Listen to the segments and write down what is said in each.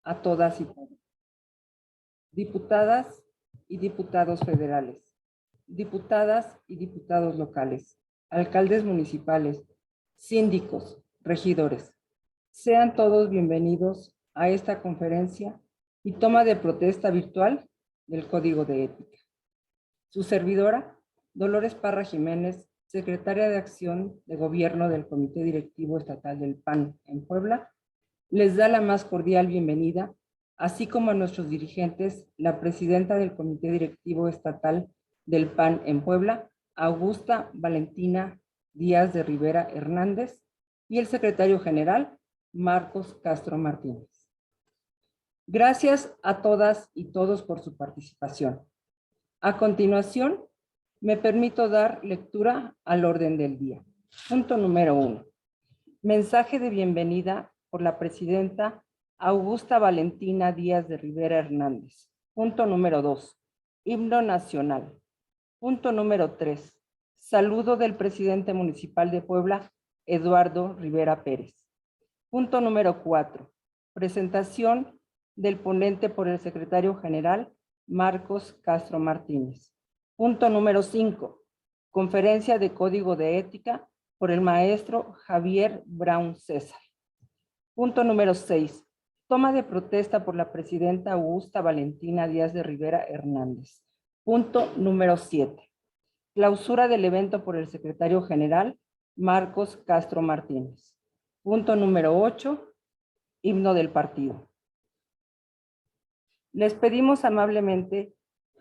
a todas y todos. Diputadas y diputados federales, diputadas y diputados locales, alcaldes municipales, síndicos, regidores. Sean todos bienvenidos a esta conferencia y toma de protesta virtual del Código de Ética. Su servidora, Dolores Parra Jiménez, secretaria de Acción de Gobierno del Comité Directivo Estatal del PAN en Puebla, les da la más cordial bienvenida, así como a nuestros dirigentes, la presidenta del Comité Directivo Estatal del PAN en Puebla, Augusta Valentina Díaz de Rivera Hernández, y el secretario general, Marcos Castro Martínez. Gracias a todas y todos por su participación. A continuación, me permito dar lectura al orden del día. Punto número 1. Mensaje de bienvenida por la presidenta Augusta Valentina Díaz de Rivera Hernández. Punto número 2. Himno nacional. Punto número 3. Saludo del presidente municipal de Puebla, Eduardo Rivera Pérez. Punto número 4. Presentación del ponente por el secretario general, Marcos Castro Martínez. Punto número 5. Conferencia de Código de Ética por el maestro Javier Brown César. Punto número 6. Toma de protesta por la presidenta Augusta Valentina Díaz de Rivera Hernández. Punto número 7. Clausura del evento por el secretario general, Marcos Castro Martínez. Punto número 8. Himno del partido. Les pedimos amablemente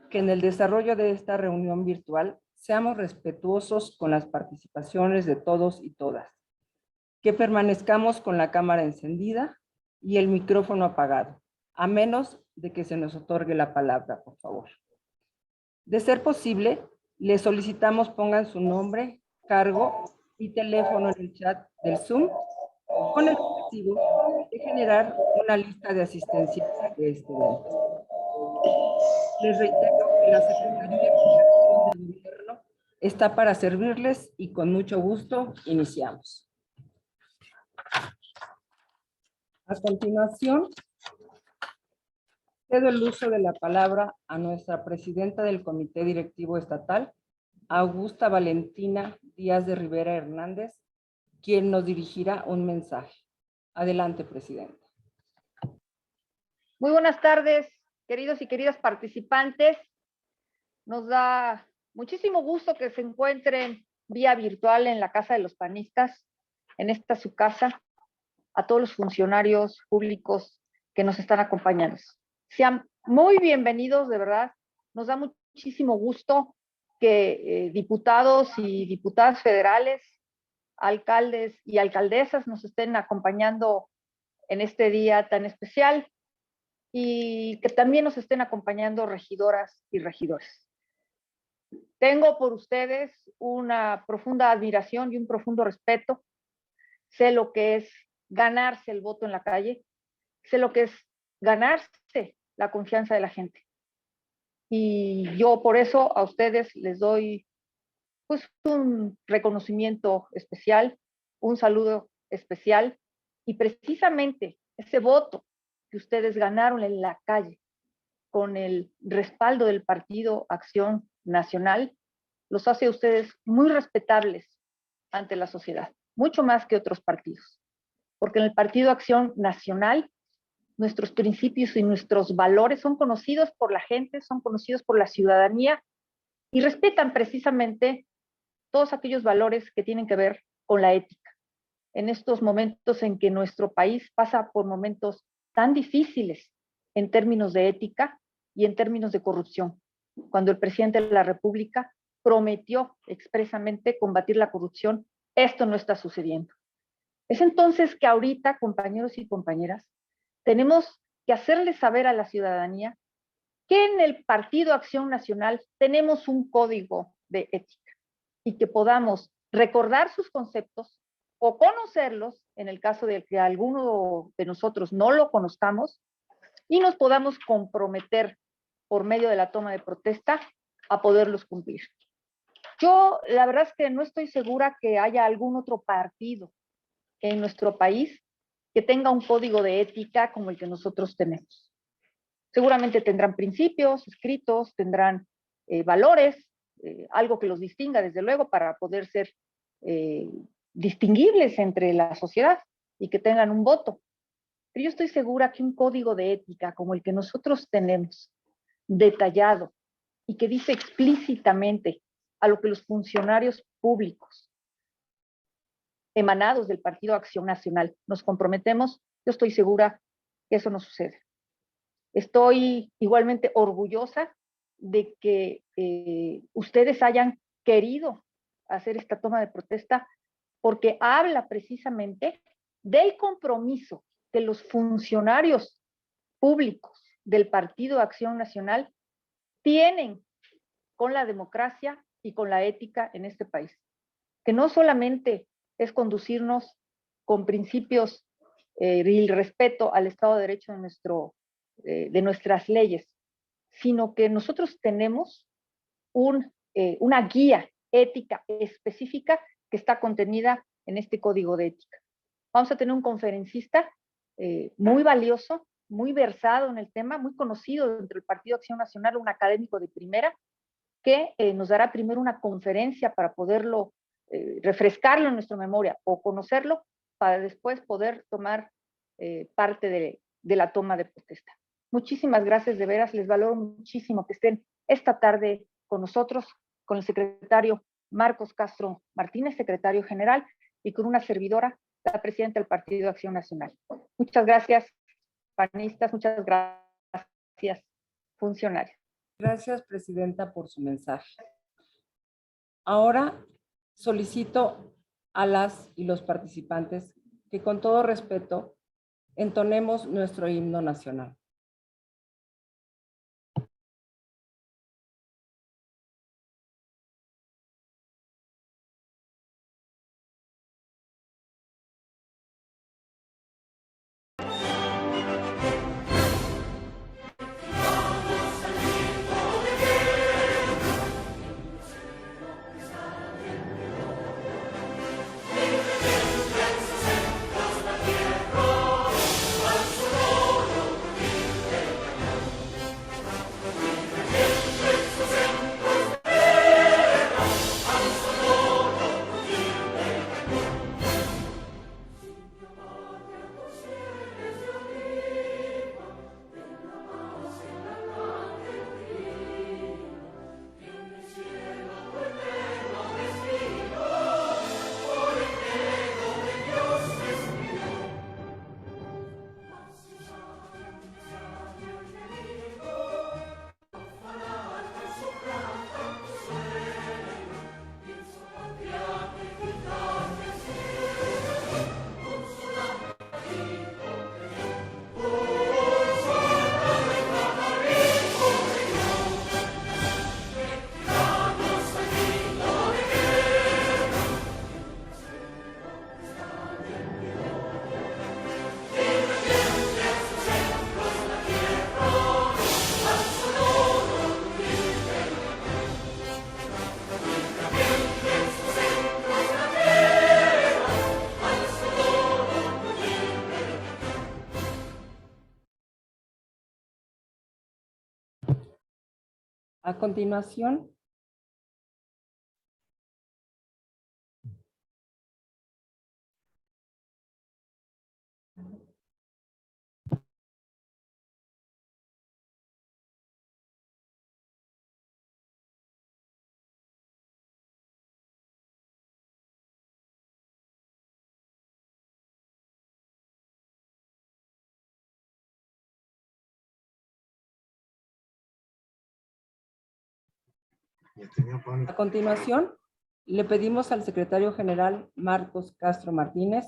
que en el desarrollo de esta reunión virtual seamos respetuosos con las participaciones de todos y todas, que permanezcamos con la cámara encendida y el micrófono apagado, a menos de que se nos otorgue la palabra, por favor. De ser posible, les solicitamos pongan su nombre, cargo y teléfono en el chat del Zoom con el objetivo de generar una lista de asistencia de este evento. Les reitero que la Secretaría de Acción del Gobierno está para servirles y con mucho gusto iniciamos. A continuación, cedo el uso de la palabra a nuestra presidenta del Comité Directivo Estatal, Augusta Valentina Díaz de Rivera Hernández, quien nos dirigirá un mensaje. Adelante, presidenta. Muy buenas tardes, queridos y queridas participantes. Nos da muchísimo gusto que se encuentren vía virtual en la Casa de los Panistas, en esta su casa, a todos los funcionarios públicos que nos están acompañando. Sean muy bienvenidos, de verdad. Nos da muchísimo gusto que diputados y diputadas federales, alcaldes y alcaldesas nos estén acompañando en este día tan especial y que también nos estén acompañando regidoras y regidores. Tengo por ustedes una profunda admiración y un profundo respeto. Sé lo que es ganarse el voto en la calle, sé lo que es ganarse la confianza de la gente. Y yo por eso a ustedes les doy pues un reconocimiento especial, un saludo especial, y precisamente ese voto que ustedes ganaron en la calle con el respaldo del Partido Acción Nacional los hace a ustedes muy respetables ante la sociedad, mucho más que otros partidos, porque en el Partido Acción Nacional nuestros principios y nuestros valores son conocidos por la gente, son conocidos por la ciudadanía y respetan precisamente todos aquellos valores que tienen que ver con la ética. En estos momentos en que nuestro país pasa por momentos tan difíciles en términos de ética y en términos de corrupción, cuando el presidente de la República prometió expresamente combatir la corrupción, esto no está sucediendo. Es entonces que ahorita, compañeros y compañeras, tenemos que hacerles saber a la ciudadanía que en el Partido Acción Nacional tenemos un código de ética y que podamos recordar sus conceptos o conocerlos, en el caso de que alguno de nosotros no lo conozcamos, y nos podamos comprometer por medio de la toma de protesta a poderlos cumplir. Yo la verdad es que no estoy segura que haya algún otro partido en nuestro país que tenga un código de ética como el que nosotros tenemos. Seguramente tendrán principios escritos, tendrán valores, algo que los distinga desde luego para poder ser distinguibles entre la sociedad y que tengan un voto. Pero yo estoy segura que un código de ética como el que nosotros tenemos, detallado y que dice explícitamente a lo que los funcionarios públicos emanados del Partido Acción Nacional nos comprometemos, yo estoy segura que eso no sucede. Estoy igualmente orgullosa de que ustedes hayan querido hacer esta toma de protesta porque habla precisamente del compromiso que los funcionarios públicos del Partido Acción Nacional tienen con la democracia y con la ética en este país. Que no solamente es conducirnos con principios y el respeto al Estado de Derecho de nuestras leyes, sino que nosotros tenemos una guía ética específica que está contenida en este código de ética. Vamos a tener un conferencista muy valioso, muy versado en el tema, muy conocido dentro del Partido Acción Nacional, un académico de primera, que nos dará primero una conferencia para poderlo refrescarlo en nuestra memoria o conocerlo para después poder tomar parte de la toma de protesta. Muchísimas gracias, de veras, les valoro muchísimo que estén esta tarde con nosotros, con el secretario Marcos Castro Martínez, secretario general, y con una servidora, la presidenta del Partido de Acción Nacional. Muchas gracias, panistas, muchas gracias, funcionarios. Gracias, presidenta, por su mensaje. Ahora solicito a las y los participantes que con todo respeto entonemos nuestro himno nacional. A continuación, le pedimos al secretario general Marcos Castro Martínez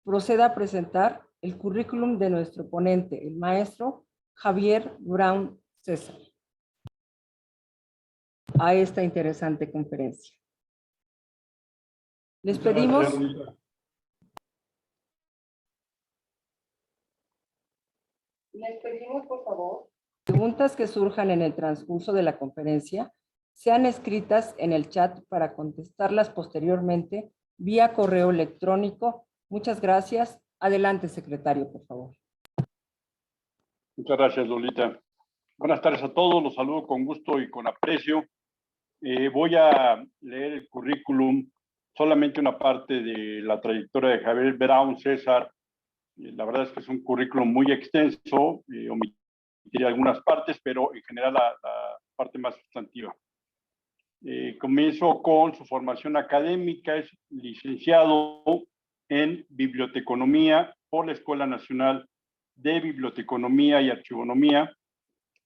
proceda a presentar el currículum de nuestro ponente, el maestro Javier Brown César, a esta interesante conferencia. Les pedimos por favor, preguntas que surjan en el transcurso de la conferencia sean escritas en el chat para contestarlas posteriormente vía correo electrónico. Muchas gracias Adelante, secretario, por favor. Muchas gracias, Lolita. Buenas tardes a todos, los saludo con gusto y con aprecio. Voy a leer el currículum, solamente una parte de la trayectoria de Javier Brown César. La verdad es que es un currículum muy extenso, omitiré algunas partes, pero en general la parte más sustantiva. Comienzo con su formación académica, es licenciado en Biblioteconomía por la Escuela Nacional de Biblioteconomía y Archivonomía.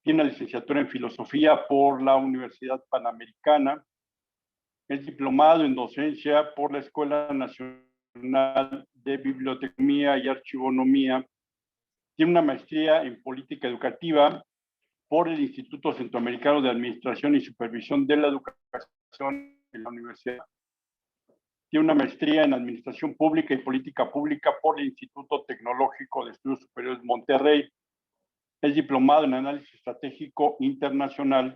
Tiene una licenciatura en Filosofía por la Universidad Panamericana. Es diplomado en Docencia por la Escuela Nacional de Biblioteconomía y Archivonomía. Tiene una maestría en Política Educativa por el Instituto Centroamericano de Administración y Supervisión de la Educación en la Universidad. Tiene una maestría en Administración Pública y Política Pública por el Instituto Tecnológico de Estudios Superiores Monterrey. Es diplomado en Análisis Estratégico Internacional.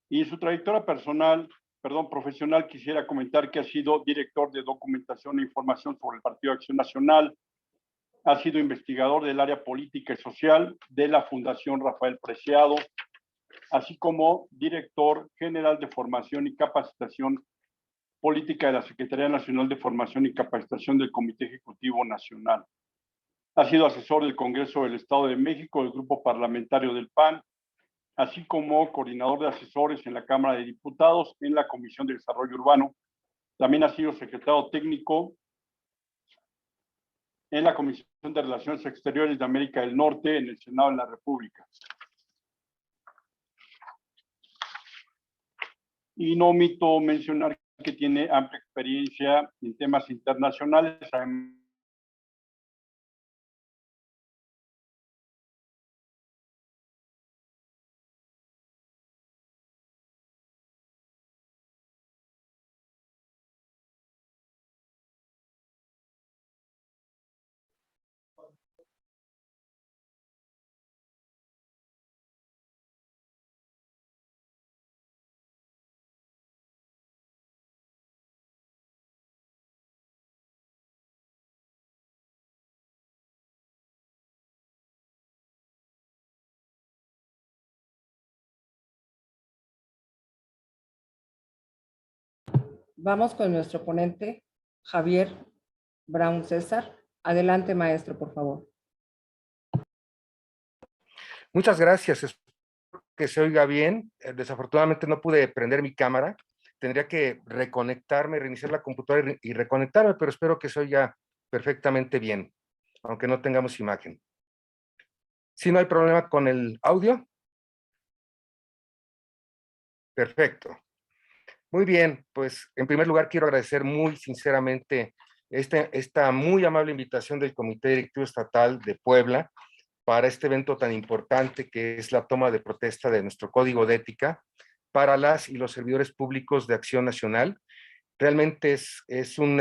Y en su trayectoria profesional, quisiera comentar que ha sido director de Documentación e Información sobre el Partido Acción Nacional. Ha sido investigador del área política y social de la Fundación Rafael Preciado, así como director general de Formación y Capacitación Política de la Secretaría Nacional de Formación y Capacitación del Comité Ejecutivo Nacional. Ha sido asesor del Congreso del Estado de México, del Grupo Parlamentario del PAN, así como coordinador de asesores en la Cámara de Diputados en la Comisión de Desarrollo Urbano. También ha sido secretario técnico en la Comisión de Relaciones Exteriores de América del Norte en el Senado de la República. Y no omito mencionar que tiene amplia experiencia en temas internacionales. Vamos con nuestro ponente, Javier Brown César. Adelante, maestro, por favor. Muchas gracias. Espero que se oiga bien. Desafortunadamente no pude prender mi cámara. Tendría que reconectarme, reiniciar la computadora y reconectarme, pero espero que se oiga perfectamente bien, aunque no tengamos imagen. ¿Sí no hay problema con el audio? Perfecto. Muy bien, pues en primer lugar quiero agradecer muy sinceramente esta muy amable invitación del Comité Directivo Estatal de Puebla para este evento tan importante que es la toma de protesta de nuestro Código de Ética para las y los servidores públicos de Acción Nacional. Realmente es un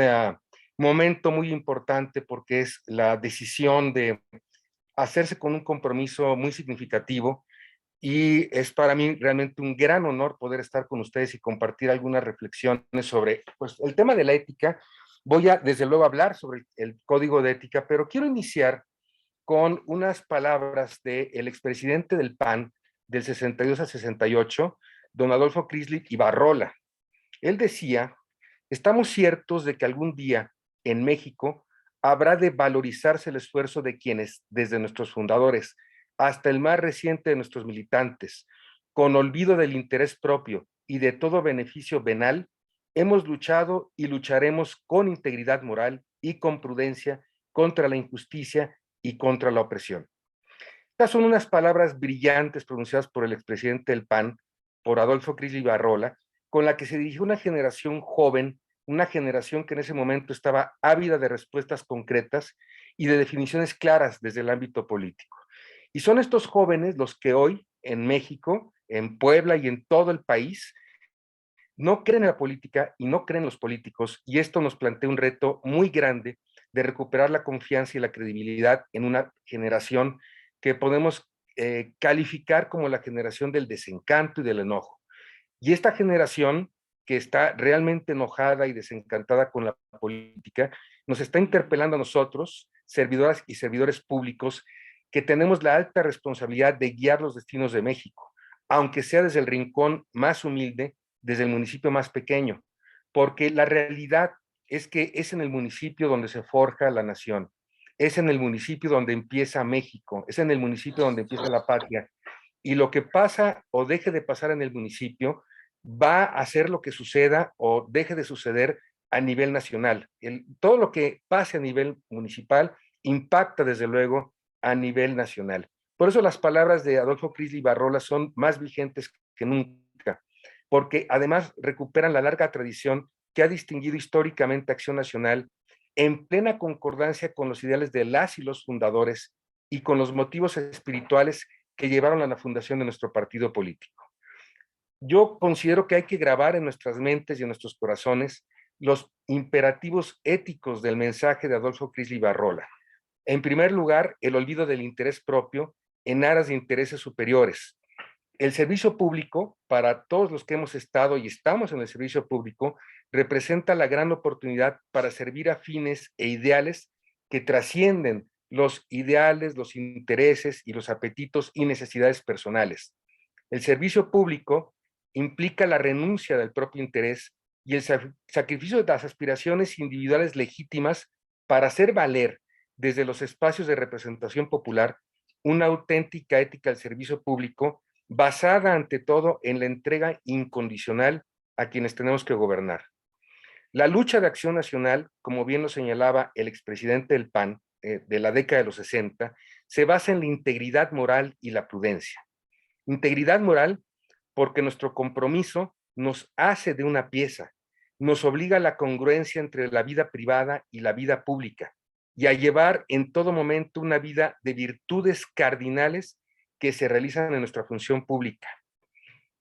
momento muy importante porque es la decisión de hacerse con un compromiso muy significativo y es para mí realmente un gran honor poder estar con ustedes y compartir algunas reflexiones sobre pues, el tema de la ética. Voy a, desde luego, hablar sobre el Código de Ética, pero quiero iniciar con unas palabras del expresidente del PAN del 62 al 68, don Adolfo Crisli Ibarrola. Él decía, estamos ciertos de que algún día en México habrá de valorizarse el esfuerzo de quienes, desde nuestros fundadores hasta el más reciente de nuestros militantes, con olvido del interés propio y de todo beneficio venal, hemos luchado y lucharemos con integridad moral y con prudencia contra la injusticia y contra la opresión. Estas son unas palabras brillantes pronunciadas por el expresidente del PAN, por Adolfo Crisli Ibarrola, con la que se dirigió una generación joven, una generación que en ese momento estaba ávida de respuestas concretas y de definiciones claras desde el ámbito político. Y son estos jóvenes los que hoy en México, en Puebla y en todo el país, no creen en la política y no creen en los políticos, y esto nos plantea un reto muy grande de recuperar la confianza y la credibilidad en una generación que podemos calificar como la generación del desencanto y del enojo. Y esta generación que está realmente enojada y desencantada con la política, nos está interpelando a nosotros, servidoras y servidores públicos que tenemos la alta responsabilidad de guiar los destinos de México, aunque sea desde el rincón más humilde, desde el municipio más pequeño, porque la realidad es que es en el municipio donde se forja la nación, es en el municipio donde empieza México, es en el municipio donde empieza la patria, y lo que pasa o deje de pasar en el municipio va a ser lo que suceda o deje de suceder a nivel nacional. Todo lo que pase a nivel municipal impacta desde luego a nivel nacional. Por eso las palabras de Adolfo Crisly Barrola son más vigentes que nunca, porque además recuperan la larga tradición que ha distinguido históricamente Acción Nacional en plena concordancia con los ideales de las y los fundadores y con los motivos espirituales que llevaron a la fundación de nuestro partido político. Yo considero que hay que grabar en nuestras mentes y en nuestros corazones los imperativos éticos del mensaje de Adolfo Crisly Barrola. En primer lugar, el olvido del interés propio en aras de intereses superiores. El servicio público, para todos los que hemos estado y estamos en el servicio público, representa la gran oportunidad para servir a fines e ideales que trascienden los ideales, los intereses y los apetitos y necesidades personales. El servicio público implica la renuncia del propio interés y el sacrificio de las aspiraciones individuales legítimas para hacer valer desde los espacios de representación popular una auténtica ética al servicio público basada ante todo en la entrega incondicional a quienes tenemos que gobernar. La lucha de Acción Nacional, como bien lo señalaba el expresidente del PAN de la década de los 60, se basa en la integridad moral y la prudencia. Integridad moral porque nuestro compromiso nos hace de una pieza, nos obliga a la congruencia entre la vida privada y la vida pública y a llevar en todo momento una vida de virtudes cardinales que se realizan en nuestra función pública.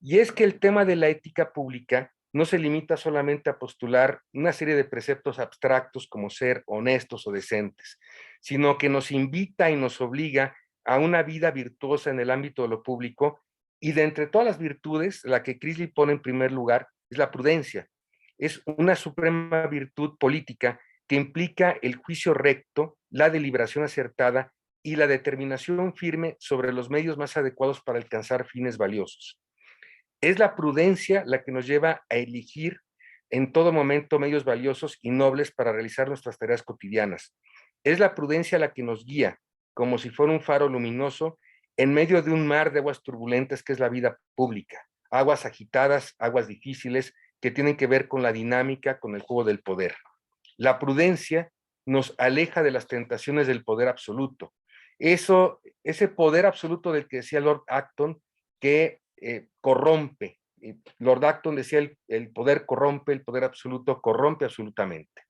Y es que el tema de la ética pública no se limita solamente a postular una serie de preceptos abstractos como ser honestos o decentes, sino que nos invita y nos obliga a una vida virtuosa en el ámbito de lo público, y de entre todas las virtudes, la que Crisly pone en primer lugar es la prudencia. Es una suprema virtud política que implica el juicio recto, la deliberación acertada y la determinación firme sobre los medios más adecuados para alcanzar fines valiosos. Es la prudencia la que nos lleva a elegir en todo momento medios valiosos y nobles para realizar nuestras tareas cotidianas. Es la prudencia la que nos guía, como si fuera un faro luminoso, en medio de un mar de aguas turbulentas que es la vida pública. Aguas agitadas, aguas difíciles, que tienen que ver con la dinámica, con el juego del poder. La prudencia nos aleja de las tentaciones del poder absoluto. Ese poder absoluto del que decía Lord Acton, que corrompe. Lord Acton decía, el poder corrompe, el poder absoluto corrompe absolutamente.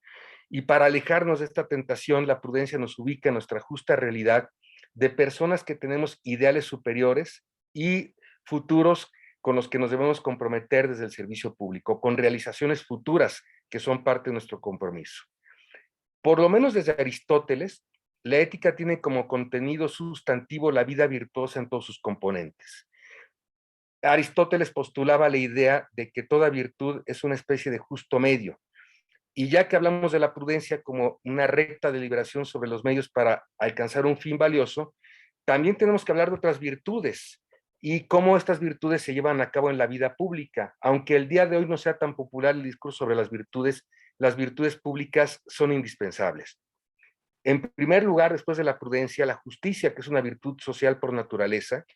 Y para alejarnos de esta tentación, la prudencia nos ubica en nuestra justa realidad de personas que tenemos ideales superiores y futuros con los que nos debemos comprometer desde el servicio público, con realizaciones futuras que son parte de nuestro compromiso. Por lo menos desde Aristóteles, la ética tiene como contenido sustantivo la vida virtuosa en todos sus componentes. Aristóteles postulaba la idea de que toda virtud es una especie de justo medio. Y ya que hablamos de la prudencia como una recta deliberación sobre los medios para alcanzar un fin valioso, también tenemos que hablar de otras virtudes y cómo estas virtudes se llevan a cabo en la vida pública. Aunque el día de hoy no sea tan popular el discurso sobre las virtudes públicas son indispensables. En primer lugar, después de la prudencia, la justicia, que es una virtud social por naturaleza,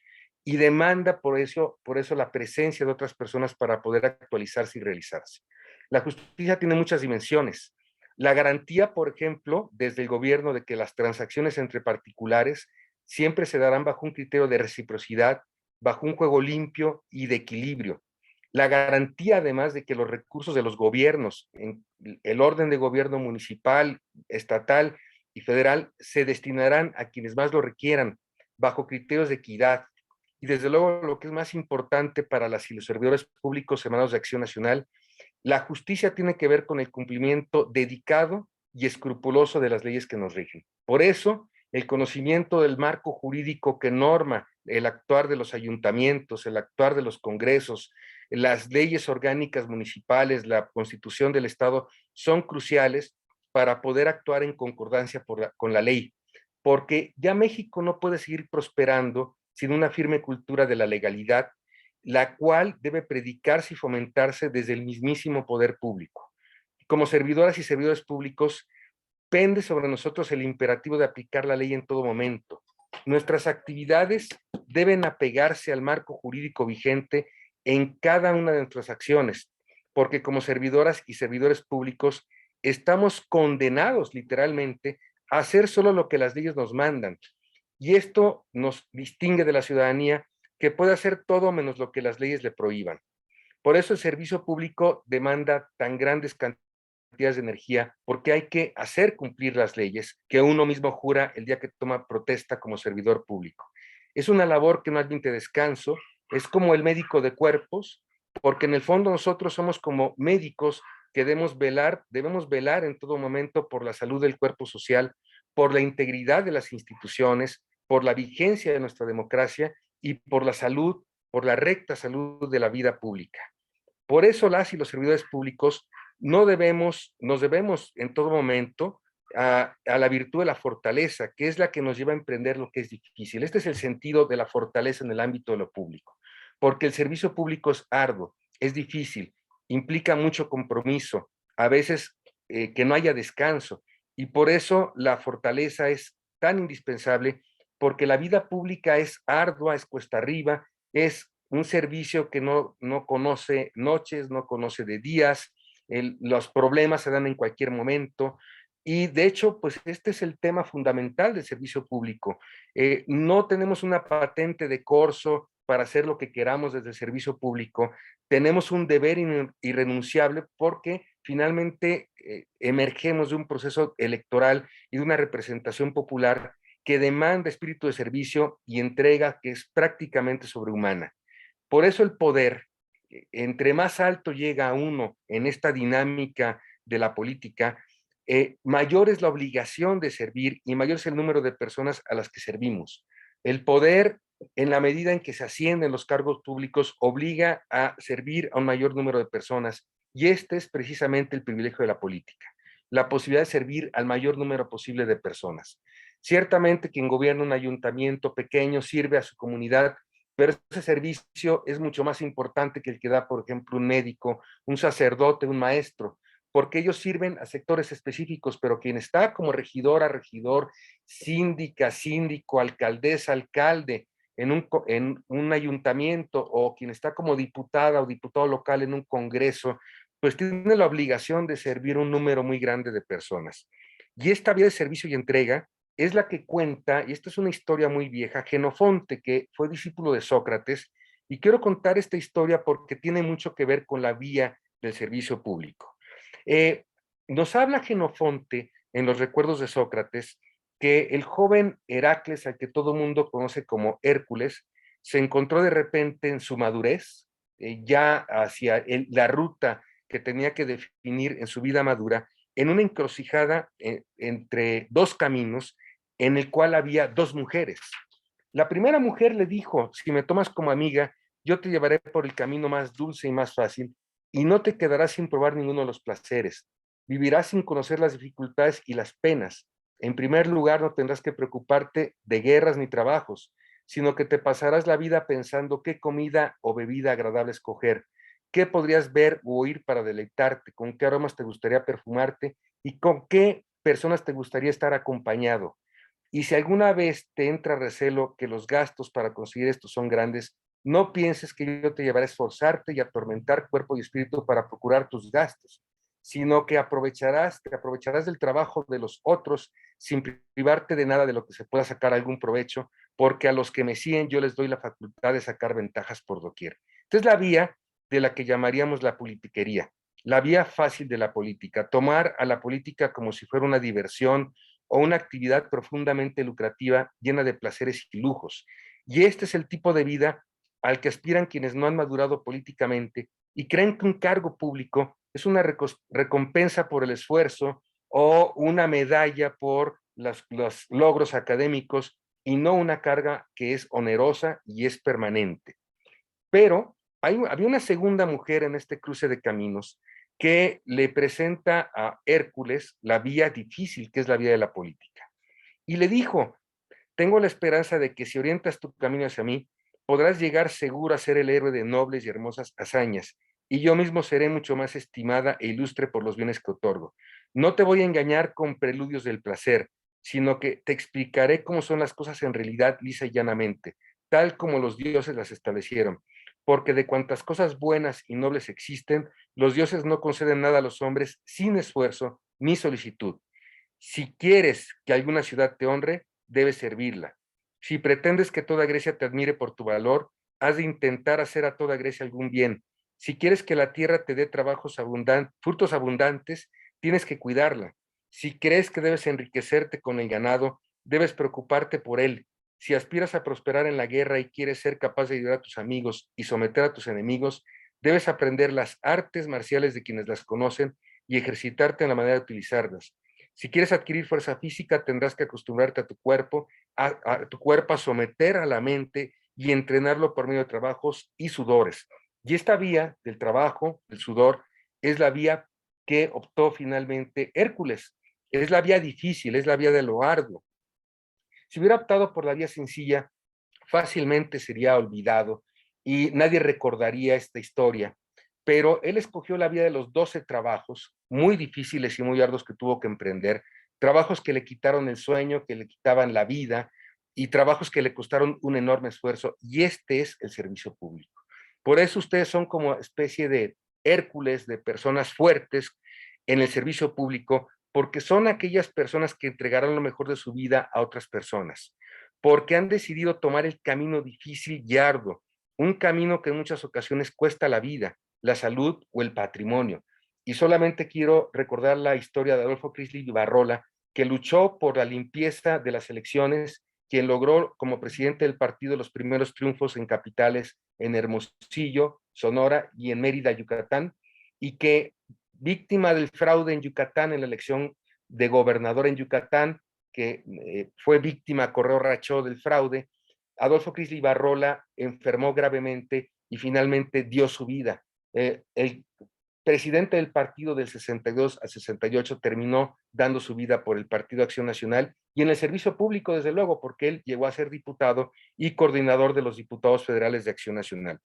y demanda por eso la presencia de otras personas para poder actualizarse y realizarse. La justicia tiene muchas dimensiones. La garantía, por ejemplo, desde el gobierno de que las transacciones entre particulares siempre se darán bajo un criterio de reciprocidad, bajo un juego limpio y de equilibrio. La garantía, además, de que los recursos de los gobiernos, en el orden de gobierno municipal, estatal y federal, se destinarán a quienes más lo requieran, bajo criterios de equidad. Y desde luego, lo que es más importante para las y los servidores públicos emanados de Acción Nacional, la justicia tiene que ver con el cumplimiento dedicado y escrupuloso de las leyes que nos rigen. Por eso, el conocimiento del marco jurídico que norma el actuar de los ayuntamientos, el actuar de los congresos, las leyes orgánicas municipales, la constitución del Estado, son cruciales para poder actuar en concordancia con la ley, porque ya México no puede seguir prosperando sin una firme cultura de la legalidad, la cual debe predicarse y fomentarse desde el mismísimo poder público. Como servidoras y servidores públicos, pende sobre nosotros el imperativo de aplicar la ley en todo momento. Nuestras actividades deben apegarse al marco jurídico vigente en cada una de nuestras acciones, porque como servidoras y servidores públicos estamos condenados literalmente a hacer solo lo que las leyes nos mandan. Y esto nos distingue de la ciudadanía, que puede hacer todo menos lo que las leyes le prohíban. Por eso el servicio público demanda tan grandes cantidades de energía, porque hay que hacer cumplir las leyes que uno mismo jura el día que toma protesta como servidor público. Es una labor que no admite descanso, es como el médico de cuerpos, porque en el fondo nosotros somos como médicos que debemos velar en todo momento por la salud del cuerpo social, por la integridad de las instituciones, por la vigencia de nuestra democracia y por la salud, por la recta salud de la vida pública. Por eso las y los servidores públicos nos debemos en todo momento a la virtud de la fortaleza, que es la que nos lleva a emprender lo que es difícil. Este es el sentido de la fortaleza en el ámbito de lo público, porque el servicio público es arduo, es difícil, implica mucho compromiso, a veces que no haya descanso, y por eso la fortaleza es tan indispensable, porque la vida pública es ardua, es cuesta arriba, es un servicio que no conoce noches, no conoce de días, los problemas se dan en cualquier momento, y de hecho, pues este es el tema fundamental del servicio público. No tenemos una patente de corso para hacer lo que queramos desde el servicio público, tenemos un deber irrenunciable porque finalmente emergemos de un proceso electoral y de una representación popular que demanda espíritu de servicio y entrega que es prácticamente sobrehumana. Por eso el poder, entre más alto llega uno en esta dinámica de la política, mayor es la obligación de servir y mayor es el número de personas a las que servimos. El poder, en la medida en que se ascienden los cargos públicos, obliga a servir a un mayor número de personas, y este es precisamente el privilegio de la política, la posibilidad de servir al mayor número posible de personas. Ciertamente quien gobierna un ayuntamiento pequeño sirve a su comunidad, pero ese servicio es mucho más importante que el que da, por ejemplo, un médico, un sacerdote, un maestro, porque ellos sirven a sectores específicos, pero quien está como regidora, regidor, síndica, síndico, alcaldesa, alcalde, en un ayuntamiento, o quien está como diputada o diputado local en un congreso, pues tiene la obligación de servir un número muy grande de personas. Y esta vía de servicio y entrega es la que cuenta, y esta es una historia muy vieja, Jenofonte, que fue discípulo de Sócrates, y quiero contar esta historia porque tiene mucho que ver con la vía del servicio público. Nos habla Jenofonte en los recuerdos de Sócrates que el joven Heracles, al que todo mundo conoce como Hércules, se encontró de repente en su madurez, ya hacia la ruta que tenía que definir en su vida madura, en una encrucijada entre dos caminos, en el cual había dos mujeres. La primera mujer le dijo: si me tomas como amiga, yo te llevaré por el camino más dulce y más fácil, y no te quedarás sin probar ninguno de los placeres. Vivirás sin conocer las dificultades y las penas. En primer lugar, no tendrás que preocuparte de guerras ni trabajos, sino que te pasarás la vida pensando qué comida o bebida agradable escoger, qué podrías ver o oír para deleitarte, con qué aromas te gustaría perfumarte y con qué personas te gustaría estar acompañado. Y si alguna vez te entra recelo que los gastos para conseguir esto son grandes, no pienses que yo te llevaré a esforzarte y atormentar cuerpo y espíritu para procurar tus gastos, sino que te aprovecharás del trabajo de los otros sin privarte de nada de lo que se pueda sacar algún provecho, porque a los que me siguen yo les doy la facultad de sacar ventajas por doquier. Esta es la vía de la que llamaríamos la politiquería, la vía fácil de la política, tomar a la política como si fuera una diversión o una actividad profundamente lucrativa, llena de placeres y lujos. Y este es el tipo de vida al que aspiran quienes no han madurado políticamente y creen que un cargo público es una recompensa por el esfuerzo o una medalla por los logros académicos, y no una carga que es onerosa y es permanente. Pero había una segunda mujer en este cruce de caminos que le presenta a Hércules la vía difícil, que es la vía de la política. Y le dijo: tengo la esperanza de que si orientas tu camino hacia mí, podrás llegar seguro a ser el héroe de nobles y hermosas hazañas, y yo mismo seré mucho más estimada e ilustre por los bienes que otorgo. No te voy a engañar con preludios del placer, sino que te explicaré cómo son las cosas en realidad lisa y llanamente, tal como los dioses las establecieron, porque de cuantas cosas buenas y nobles existen, los dioses no conceden nada a los hombres sin esfuerzo ni solicitud. Si quieres que alguna ciudad te honre, debes servirla. Si pretendes que toda Grecia te admire por tu valor, has de intentar hacer a toda Grecia algún bien. Si quieres que la tierra te dé frutos abundantes, tienes que cuidarla. Si crees que debes enriquecerte con el ganado, debes preocuparte por él. Si aspiras a prosperar en la guerra y quieres ser capaz de ayudar a tus amigos y someter a tus enemigos, debes aprender las artes marciales de quienes las conocen y ejercitarte en la manera de utilizarlas. Si quieres adquirir fuerza física, tendrás que acostumbrarte a tu cuerpo a someter a la mente y entrenarlo por medio de trabajos y sudores. Y esta vía del trabajo, del sudor, es la vía que optó finalmente Hércules. Es la vía difícil, es la vía de lo arduo. Si hubiera optado por la vía sencilla, fácilmente sería olvidado y nadie recordaría esta historia. Pero él escogió la vía de los 12 trabajos muy difíciles y muy arduos que tuvo que emprender, trabajos que le quitaron el sueño, que le quitaban la vida y trabajos que le costaron un enorme esfuerzo, y este es el servicio público. Por eso ustedes son como especie de Hércules, de personas fuertes en el servicio público, porque son aquellas personas que entregarán lo mejor de su vida a otras personas, porque han decidido tomar el camino difícil y arduo, un camino que en muchas ocasiones cuesta la vida, la salud o el patrimonio. Y solamente quiero recordar la historia de Adolfo Crisli Ibarrola, que luchó por la limpieza de las elecciones, quien logró como presidente del partido los primeros triunfos en capitales, en Hermosillo, Sonora y en Mérida, Yucatán, y que víctima del fraude en Yucatán, en la elección de gobernador en Yucatán, que fue víctima, Correo Rachó, del fraude, Adolfo Crisli Ibarrola enfermó gravemente y finalmente dio su vida. El presidente del partido del 62 al 68 terminó dando su vida por el Partido Acción Nacional y en el servicio público, desde luego, porque él llegó a ser diputado y coordinador de los diputados federales de Acción Nacional.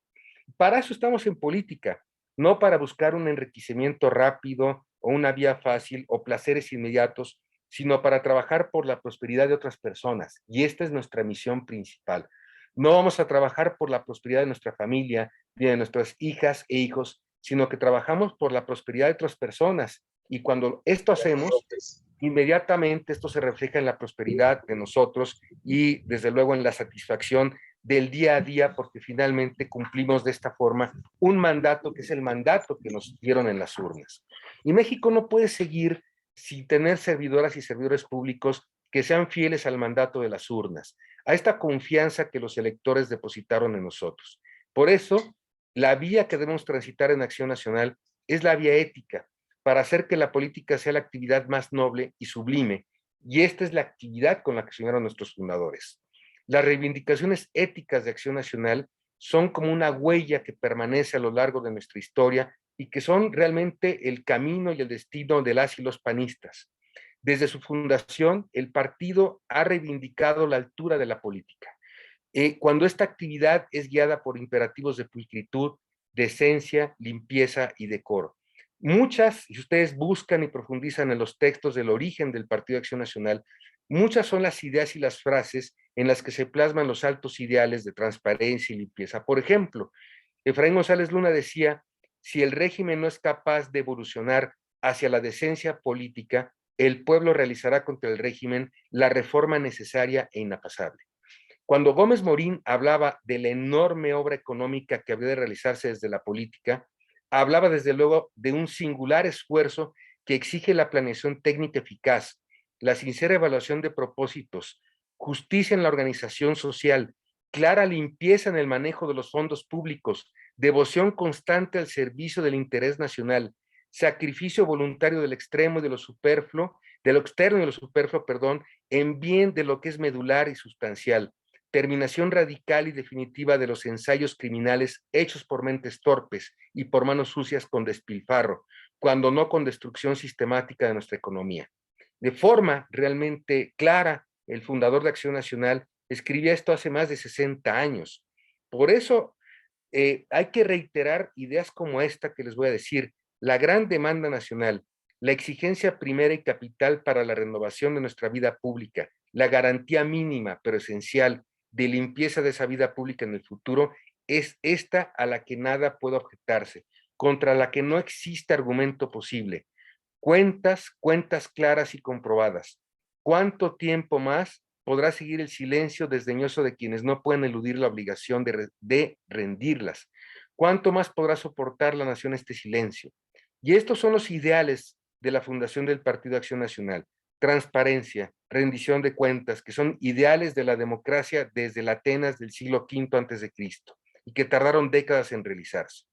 Para eso estamos en política, no para buscar un enriquecimiento rápido o una vía fácil o placeres inmediatos, sino para trabajar por la prosperidad de otras personas. Y esta es nuestra misión principal. No vamos a trabajar por la prosperidad de nuestra familia, ni de nuestras hijas e hijos, sino que trabajamos por la prosperidad de otras personas. Y cuando esto hacemos, inmediatamente esto se refleja en la prosperidad de nosotros y desde luego en la satisfacción del día a día, porque finalmente cumplimos de esta forma un mandato que es el mandato que nos dieron en las urnas. Y México no puede seguir sin tener servidoras y servidores públicos que sean fieles al mandato de las urnas, a esta confianza que los electores depositaron en nosotros. Por eso, la vía que debemos transitar en Acción Nacional es la vía ética, para hacer que la política sea la actividad más noble y sublime, y esta es la actividad con la que soñaron nuestros fundadores. Las reivindicaciones éticas de Acción Nacional son como una huella que permanece a lo largo de nuestra historia y que son realmente el camino y el destino de las y los panistas. Desde su fundación, el partido ha reivindicado la altura de la política. Cuando esta actividad es guiada por imperativos de pulcritud, decencia, limpieza y decoro. Muchas, si ustedes buscan y profundizan en los textos del origen del Partido de Acción Nacional, muchas son las ideas y las frases en las que se plasman los altos ideales de transparencia y limpieza. Por ejemplo, Efraín González Luna decía: si el régimen no es capaz de evolucionar hacia la decencia política, el pueblo realizará contra el régimen la reforma necesaria e inapasable. Cuando Gómez Morín hablaba de la enorme obra económica que había de realizarse desde la política, hablaba desde luego de un singular esfuerzo que exige la planeación técnica eficaz, la sincera evaluación de propósitos, justicia en la organización social, clara limpieza en el manejo de los fondos públicos, devoción constante al servicio del interés nacional, sacrificio voluntario del extremo y de lo superfluo, de lo externo y de lo superfluo, en bien de lo que es medular y sustancial, terminación radical y definitiva de los ensayos criminales hechos por mentes torpes y por manos sucias con despilfarro, cuando no con destrucción sistemática de nuestra economía. De forma realmente clara, el fundador de Acción Nacional escribía esto hace más de 60 años. Por eso hay que reiterar ideas como esta que les voy a decir: la gran demanda nacional, la exigencia primera y capital para la renovación de nuestra vida pública, la garantía mínima pero esencial de limpieza de esa vida pública en el futuro, es esta a la que nada puede objetarse, contra la que no existe argumento posible. Cuentas claras y comprobadas. ¿Cuánto tiempo más podrá seguir el silencio desdeñoso de quienes no pueden eludir la obligación de rendirlas? ¿Cuánto más podrá soportar la nación este silencio? Y estos son los ideales de la fundación del Partido Acción Nacional: transparencia, rendición de cuentas, que son ideales de la democracia desde la Atenas del siglo V a.C. y que tardaron décadas en realizarse.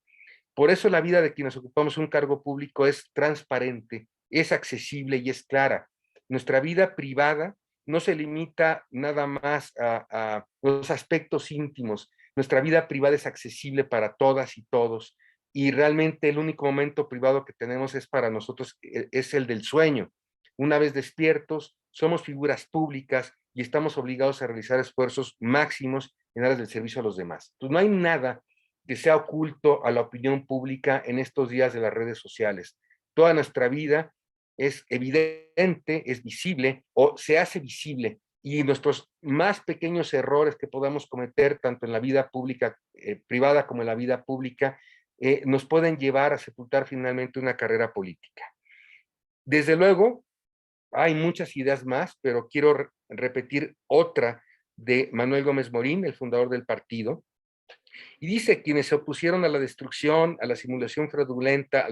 Por eso la vida de quienes ocupamos un cargo público es transparente, es accesible y es clara. Nuestra vida privada no se limita nada más a los aspectos íntimos. Nuestra vida privada es accesible para todas y todos, y realmente el único momento privado que tenemos es para nosotros, es el del sueño. Una vez despiertos, somos figuras públicas y estamos obligados a realizar esfuerzos máximos en aras del servicio a los demás. Entonces, no hay nada que sea oculto a la opinión pública en estos días de las redes sociales. Toda nuestra vida es evidente, es visible o se hace visible, y nuestros más pequeños errores que podamos cometer tanto en la vida pública, privada, como en la vida pública, nos pueden llevar a sepultar finalmente una carrera política. Desde luego, hay muchas ideas más, pero quiero repetir otra de Manuel Gómez Morín, el fundador del partido. Y dice: quienes se opusieron a la destrucción, a la simulación fraudulenta,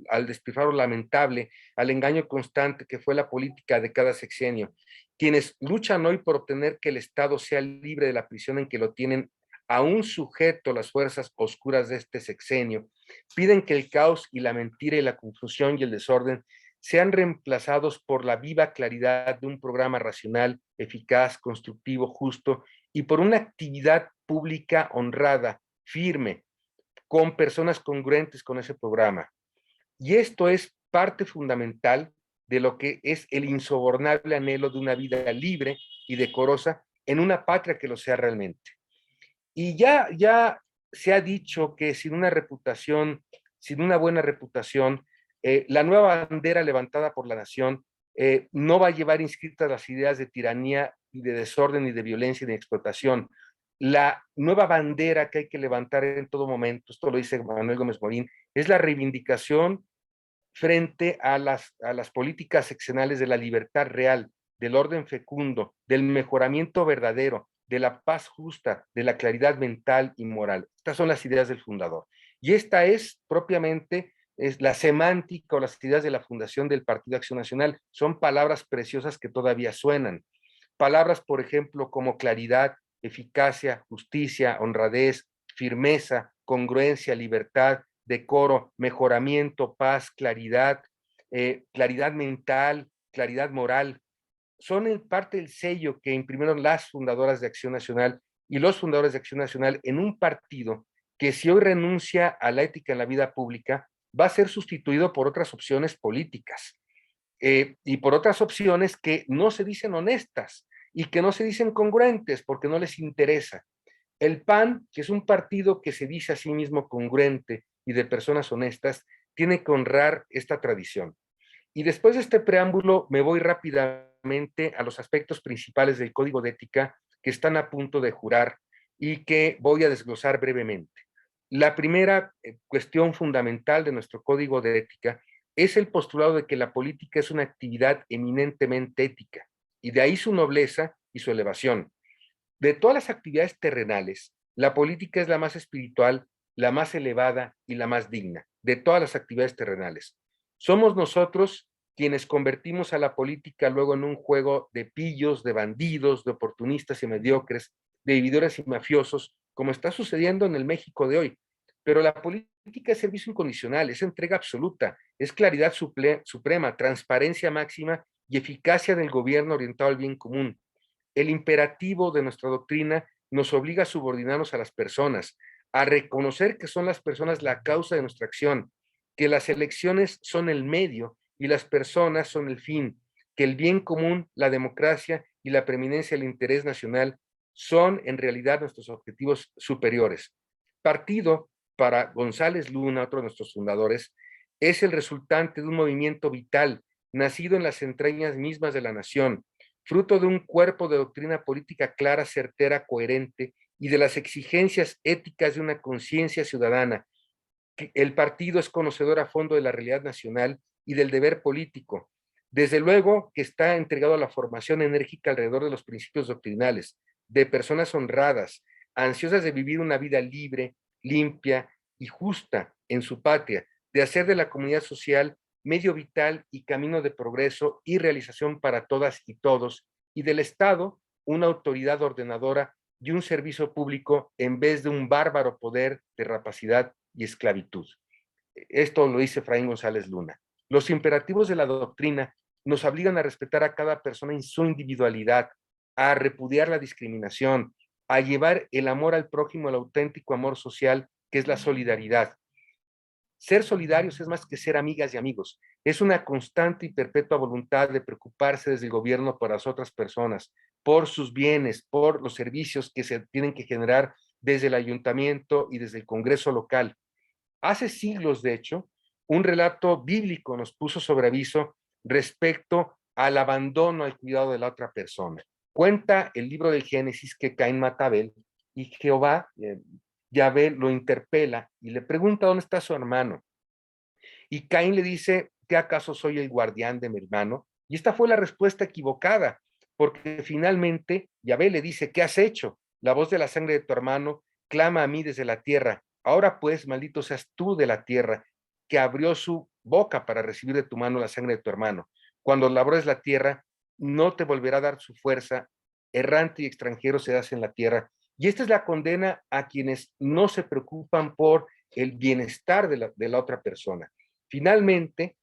al despilfarro lamentable, al engaño constante que fue la política de cada sexenio, quienes luchan hoy por obtener que el Estado sea libre de la prisión en que lo tienen aún sujeto las fuerzas oscuras de este sexenio, piden que el caos y la mentira y la confusión y el desorden sean reemplazados por la viva claridad de un programa racional, eficaz, constructivo, justo, y por una actividad pública honrada, firme, con personas congruentes con ese programa. Y esto es parte fundamental de lo que es el insobornable anhelo de una vida libre y decorosa en una patria que lo sea realmente. Y ya se ha dicho que sin una reputación, sin una buena reputación, la nueva bandera levantada por la nación no va a llevar inscritas las ideas de tiranía y de desorden y de violencia y de explotación. La nueva bandera que hay que levantar en todo momento, esto lo dice Manuel Gómez Morín, es la reivindicación frente a las políticas seccionales de la libertad real, del orden fecundo, del mejoramiento verdadero, de la paz justa, de la claridad mental y moral. Estas son las ideas del fundador. Y esta es propiamente la semántica o las ideas de la fundación del Partido Acción Nacional. Son palabras preciosas que todavía suenan. Palabras, por ejemplo, como claridad, eficacia, justicia, honradez, firmeza, congruencia, libertad, decoro, mejoramiento, paz, claridad, claridad mental, claridad moral. Son en parte el sello que imprimieron las fundadoras de Acción Nacional y los fundadores de Acción Nacional en un partido que, si hoy renuncia a la ética en la vida pública, va a ser sustituido por otras opciones políticas y por otras opciones que no se dicen honestas y que no se dicen congruentes porque no les interesa. El PAN, que es un partido que se dice a sí mismo congruente y de personas honestas, tiene que honrar esta tradición. Y después de este preámbulo me voy rápidamente a los aspectos principales del Código de Ética que están a punto de jurar y que voy a desglosar brevemente. La primera cuestión fundamental de nuestro Código de Ética es el postulado de que la política es una actividad eminentemente ética, y de ahí su nobleza y su elevación. De todas las actividades terrenales, la política es la más espiritual, la más elevada y la más digna, de todas las actividades terrenales. Somos nosotros quienes convertimos a la política luego en un juego de pillos, de bandidos, de oportunistas y mediocres, de vividores y mafiosos, como está sucediendo en el México de hoy. Pero la política es servicio incondicional, es entrega absoluta, es claridad suprema, transparencia máxima y eficacia del gobierno orientado al bien común. el imperativo de nuestra doctrina nos obliga a subordinarnos a las personas, a reconocer que son las personas la causa de nuestra acción, que las elecciones son el medio y las personas son el fin, que el bien común, la democracia y la preeminencia del interés nacional son en realidad nuestros objetivos superiores. Partido, para González Luna, otro de nuestros fundadores, es el resultante de un movimiento vital nacido en las entrañas mismas de la nación, fruto de un cuerpo de doctrina política clara, certera, coherente y de las exigencias éticas de una conciencia ciudadana. El partido es conocedor a fondo de la realidad nacional y del deber político. Desde luego que está entregado a la formación enérgica alrededor de los principios doctrinales, de personas honradas, ansiosas de vivir una vida libre, limpia y justa en su patria, de hacer de la comunidad social medio vital y camino de progreso y realización para todas y todos, y del Estado una autoridad ordenadora y un servicio público en vez de un bárbaro poder de rapacidad y esclavitud. Esto lo dice Efraín González Luna. Los imperativos de la doctrina nos obligan a respetar a cada persona en su individualidad, a repudiar la discriminación, a llevar el amor al prójimo, el auténtico amor social, que es la solidaridad. Ser solidarios es más que ser amigas y amigos. Es una constante y perpetua voluntad de preocuparse desde el gobierno por las otras personas, por sus bienes, por los servicios que se tienen que generar desde el ayuntamiento y desde el Congreso local. Hace siglos, de hecho, un relato bíblico nos puso sobre aviso respecto al abandono, al cuidado de la otra persona. Cuenta el libro del Génesis que Caín mata a Abel y Jehová, Yahvé, lo interpela y le pregunta dónde está su hermano. Y Caín le dice, ¿qué acaso soy el guardián de mi hermano? Y esta fue la respuesta equivocada, porque finalmente Yahvé le dice, ¿qué has hecho? La voz de la sangre de tu hermano clama a mí desde la tierra. Ahora pues, maldito seas tú de la tierra, que abrió su boca para recibir de tu mano la sangre de tu hermano. Cuando labores la tierra, no te volverá a dar su fuerza, errante y extranjero serás en la tierra. Y esta es la condena a quienes no se preocupan por el bienestar de la otra persona. Finalmente,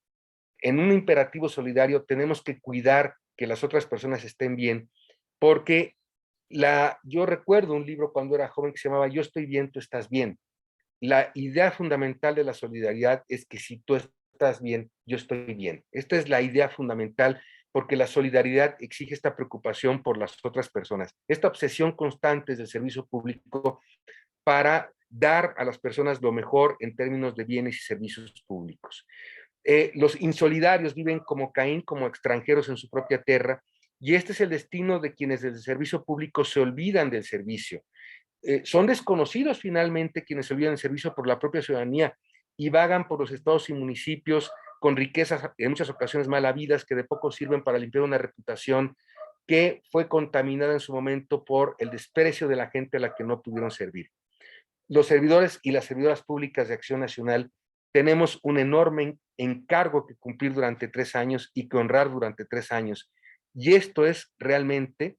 en un imperativo solidario tenemos que cuidar que las otras personas estén bien, porque yo recuerdo un libro cuando era joven que se llamaba Yo estoy bien, tú estás bien. La idea fundamental de la solidaridad es que si tú estás bien, yo estoy bien. Esta es la idea fundamental porque la solidaridad exige esta preocupación por las otras personas, esta obsesión constante del servicio público para dar a las personas lo mejor en términos de bienes y servicios públicos. Los insolidarios viven como Caín, como extranjeros en su propia tierra, y este es el destino de quienes desde el servicio público se olvidan del servicio. Son desconocidos finalmente quienes se olvidan del servicio por la propia ciudadanía y vagan por los estados y municipios con riquezas en muchas ocasiones mal habidas que de poco sirven para limpiar una reputación que fue contaminada en su momento por el desprecio de la gente a la que no pudieron servir. Los servidores y las servidoras públicas de Acción Nacional tenemos un enorme encargo que cumplir durante 3 años y que honrar durante 3 años. Y esto es realmente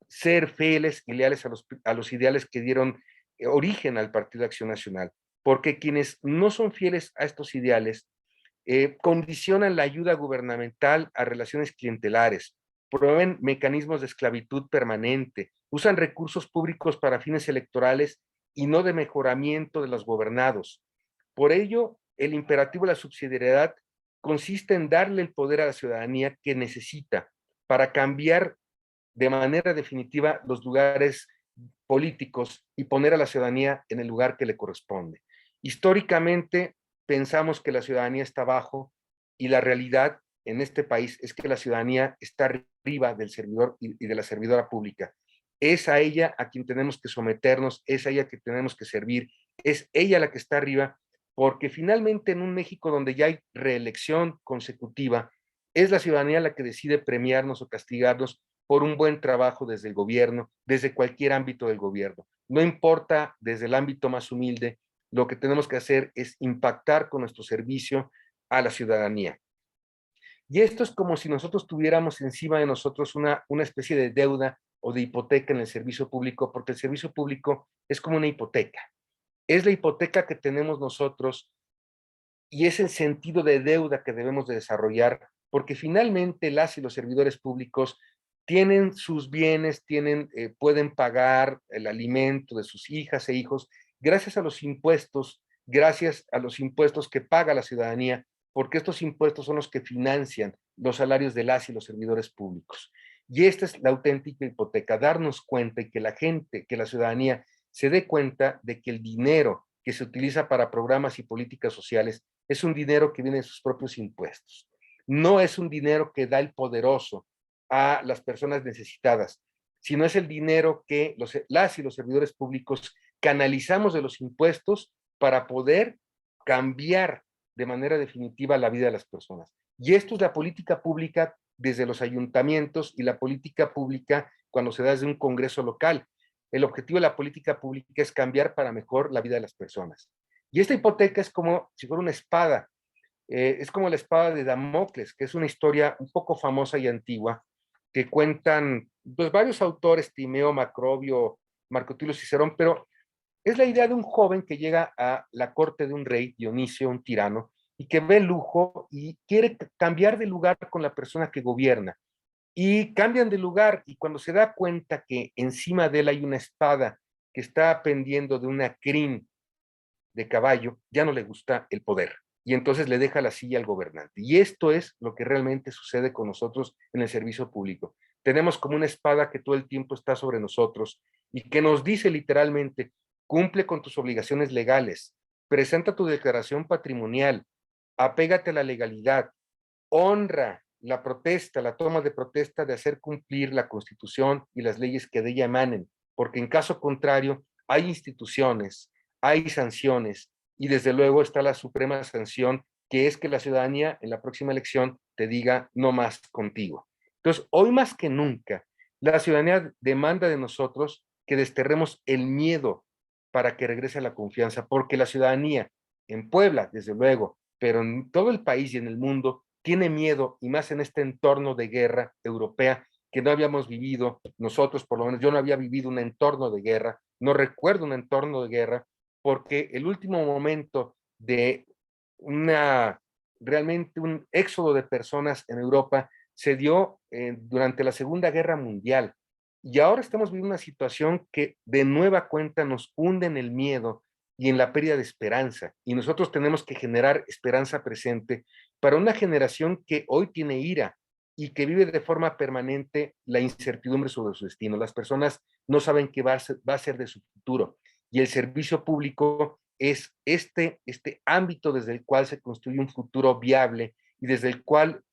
ser fieles y leales a los ideales que dieron origen al Partido de Acción Nacional. Porque quienes no son fieles a estos ideales condicionan la ayuda gubernamental a relaciones clientelares, promueven mecanismos de esclavitud permanente, usan recursos públicos para fines electorales y no de mejoramiento de los gobernados. Por ello, el imperativo de la subsidiariedad consiste en darle el poder a la ciudadanía que necesita para cambiar de manera definitiva los lugares políticos y poner a la ciudadanía en el lugar que le corresponde. Históricamente pensamos que la ciudadanía está abajo y la realidad en este país es que la ciudadanía está arriba del servidor y de la servidora pública. Es a ella a quien tenemos que someternos, es a ella que tenemos que servir, es ella la que está arriba, porque finalmente en un México donde ya hay reelección consecutiva, es la ciudadanía la que decide premiarnos o castigarnos por un buen trabajo desde el gobierno, desde cualquier ámbito del gobierno. No importa desde el ámbito más humilde, lo que tenemos que hacer es impactar con nuestro servicio a la ciudadanía. Y esto es como si nosotros tuviéramos encima de nosotros una especie de deuda o de hipoteca en el servicio público, porque el servicio público es como una hipoteca. Es la hipoteca que tenemos nosotros y es el sentido de deuda que debemos de desarrollar, porque finalmente las y los servidores públicos tienen sus bienes, pueden pagar el alimento de sus hijas e hijos gracias a los impuestos que paga la ciudadanía, porque estos impuestos son los que financian los salarios de las y los servidores públicos. Y esta es la auténtica hipoteca, darnos cuenta y que la gente, que la ciudadanía se dé cuenta de que el dinero que se utiliza para programas y políticas sociales es un dinero que viene de sus propios impuestos. No es un dinero que da el poderoso a las personas necesitadas, sino es el dinero que las y los servidores públicos canalizamos de los impuestos para poder cambiar de manera definitiva la vida de las personas. Y esto es la política pública desde los ayuntamientos y la política pública cuando se da desde un congreso local. El objetivo de la política pública es cambiar para mejor la vida de las personas. Y esta hipoteca es como si fuera una espada, es como la espada de Damocles, que es una historia un poco famosa y antigua, que cuentan pues, varios autores, Timeo, Macrobio, Marco Tulio Cicerón, pero es la idea de un joven que llega a la corte de un rey, Dionisio, un tirano, y que ve lujo y quiere cambiar de lugar con la persona que gobierna. Y cambian de lugar y cuando se da cuenta que encima de él hay una espada que está pendiendo de una crin de caballo, ya no le gusta el poder. Y entonces le deja la silla al gobernante. Y esto es lo que realmente sucede con nosotros en el servicio público. Tenemos como una espada que todo el tiempo está sobre nosotros y que nos dice literalmente, cumple con tus obligaciones legales, presenta tu declaración patrimonial, apégate a la legalidad, honra la protesta, la toma de protesta de hacer cumplir la Constitución y las leyes que de ella emanen, porque en caso contrario hay instituciones, hay sanciones y desde luego está la suprema sanción que es que la ciudadanía en la próxima elección te diga no más contigo. Entonces, hoy más que nunca, la ciudadanía demanda de nosotros que desterremos el miedo para que regrese la confianza, porque la ciudadanía en Puebla, desde luego, pero en todo el país y en el mundo, tiene miedo, y más en este entorno de guerra europea que no habíamos vivido, nosotros por lo menos, yo no había vivido un entorno de guerra, no recuerdo un entorno de guerra, porque el último momento de realmente un éxodo de personas en Europa se dio durante la Segunda Guerra Mundial. Y ahora estamos viviendo una situación que de nueva cuenta nos hunde en el miedo y en la pérdida de esperanza. Y nosotros tenemos que generar esperanza presente para una generación que hoy tiene ira y que vive de forma permanente la incertidumbre sobre su destino. Las personas no saben qué va a ser de su futuro. Y el servicio público es este ámbito desde el cual se construye un futuro viable y desde el cual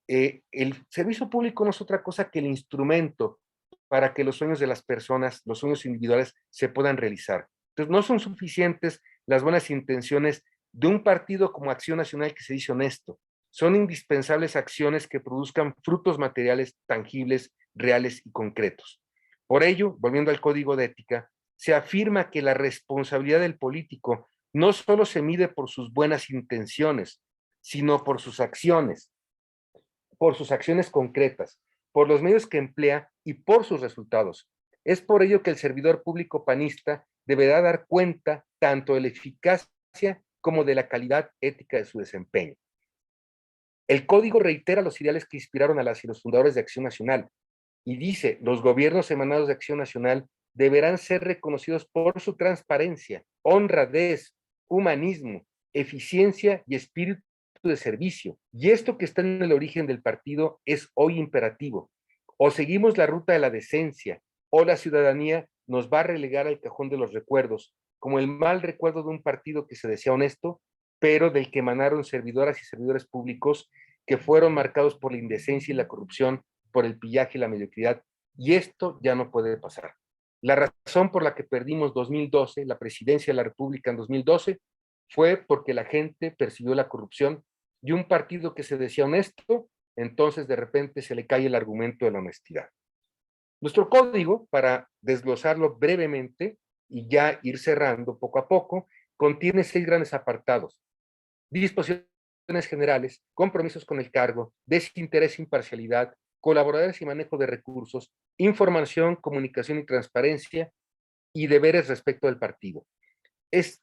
el servicio público no es otra cosa que el instrumento para que los sueños de las personas, los sueños individuales se puedan realizar. Entonces, no son suficientes las buenas intenciones de un partido como Acción Nacional que se dice honesto. Son indispensables acciones que produzcan frutos materiales tangibles, reales y concretos. Por ello, volviendo al Código de Ética, se afirma que la responsabilidad del político no solo se mide por sus buenas intenciones, sino por sus acciones concretas, por los medios que emplea y por sus resultados. Es por ello que el servidor público panista deberá dar cuenta tanto de la eficacia como de la calidad ética de su desempeño. El código reitera los ideales que inspiraron a las y los fundadores de Acción Nacional y dice, los gobiernos emanados de Acción Nacional deberán ser reconocidos por su transparencia, honradez, humanismo, eficiencia y espíritu de servicio. Y esto que está en el origen del partido es hoy imperativo. O seguimos la ruta de la decencia, o la ciudadanía nos va a relegar al cajón de los recuerdos, como el mal recuerdo de un partido que se decía honesto, pero del que emanaron servidoras y servidores públicos que fueron marcados por la indecencia y la corrupción, por el pillaje y la mediocridad. Y esto ya no puede pasar. La razón por la que perdimos 2012, la presidencia de la República en 2012, fue porque la gente percibió la corrupción y un partido que se decía honesto, entonces de repente se le cae el argumento de la honestidad. Nuestro código, para desglosarlo brevemente y ya ir cerrando poco a poco, contiene 6 grandes apartados. Disposiciones generales, compromisos con el cargo, desinterés e imparcialidad, colaboradores y manejo de recursos, información, comunicación y transparencia, y deberes respecto del partido.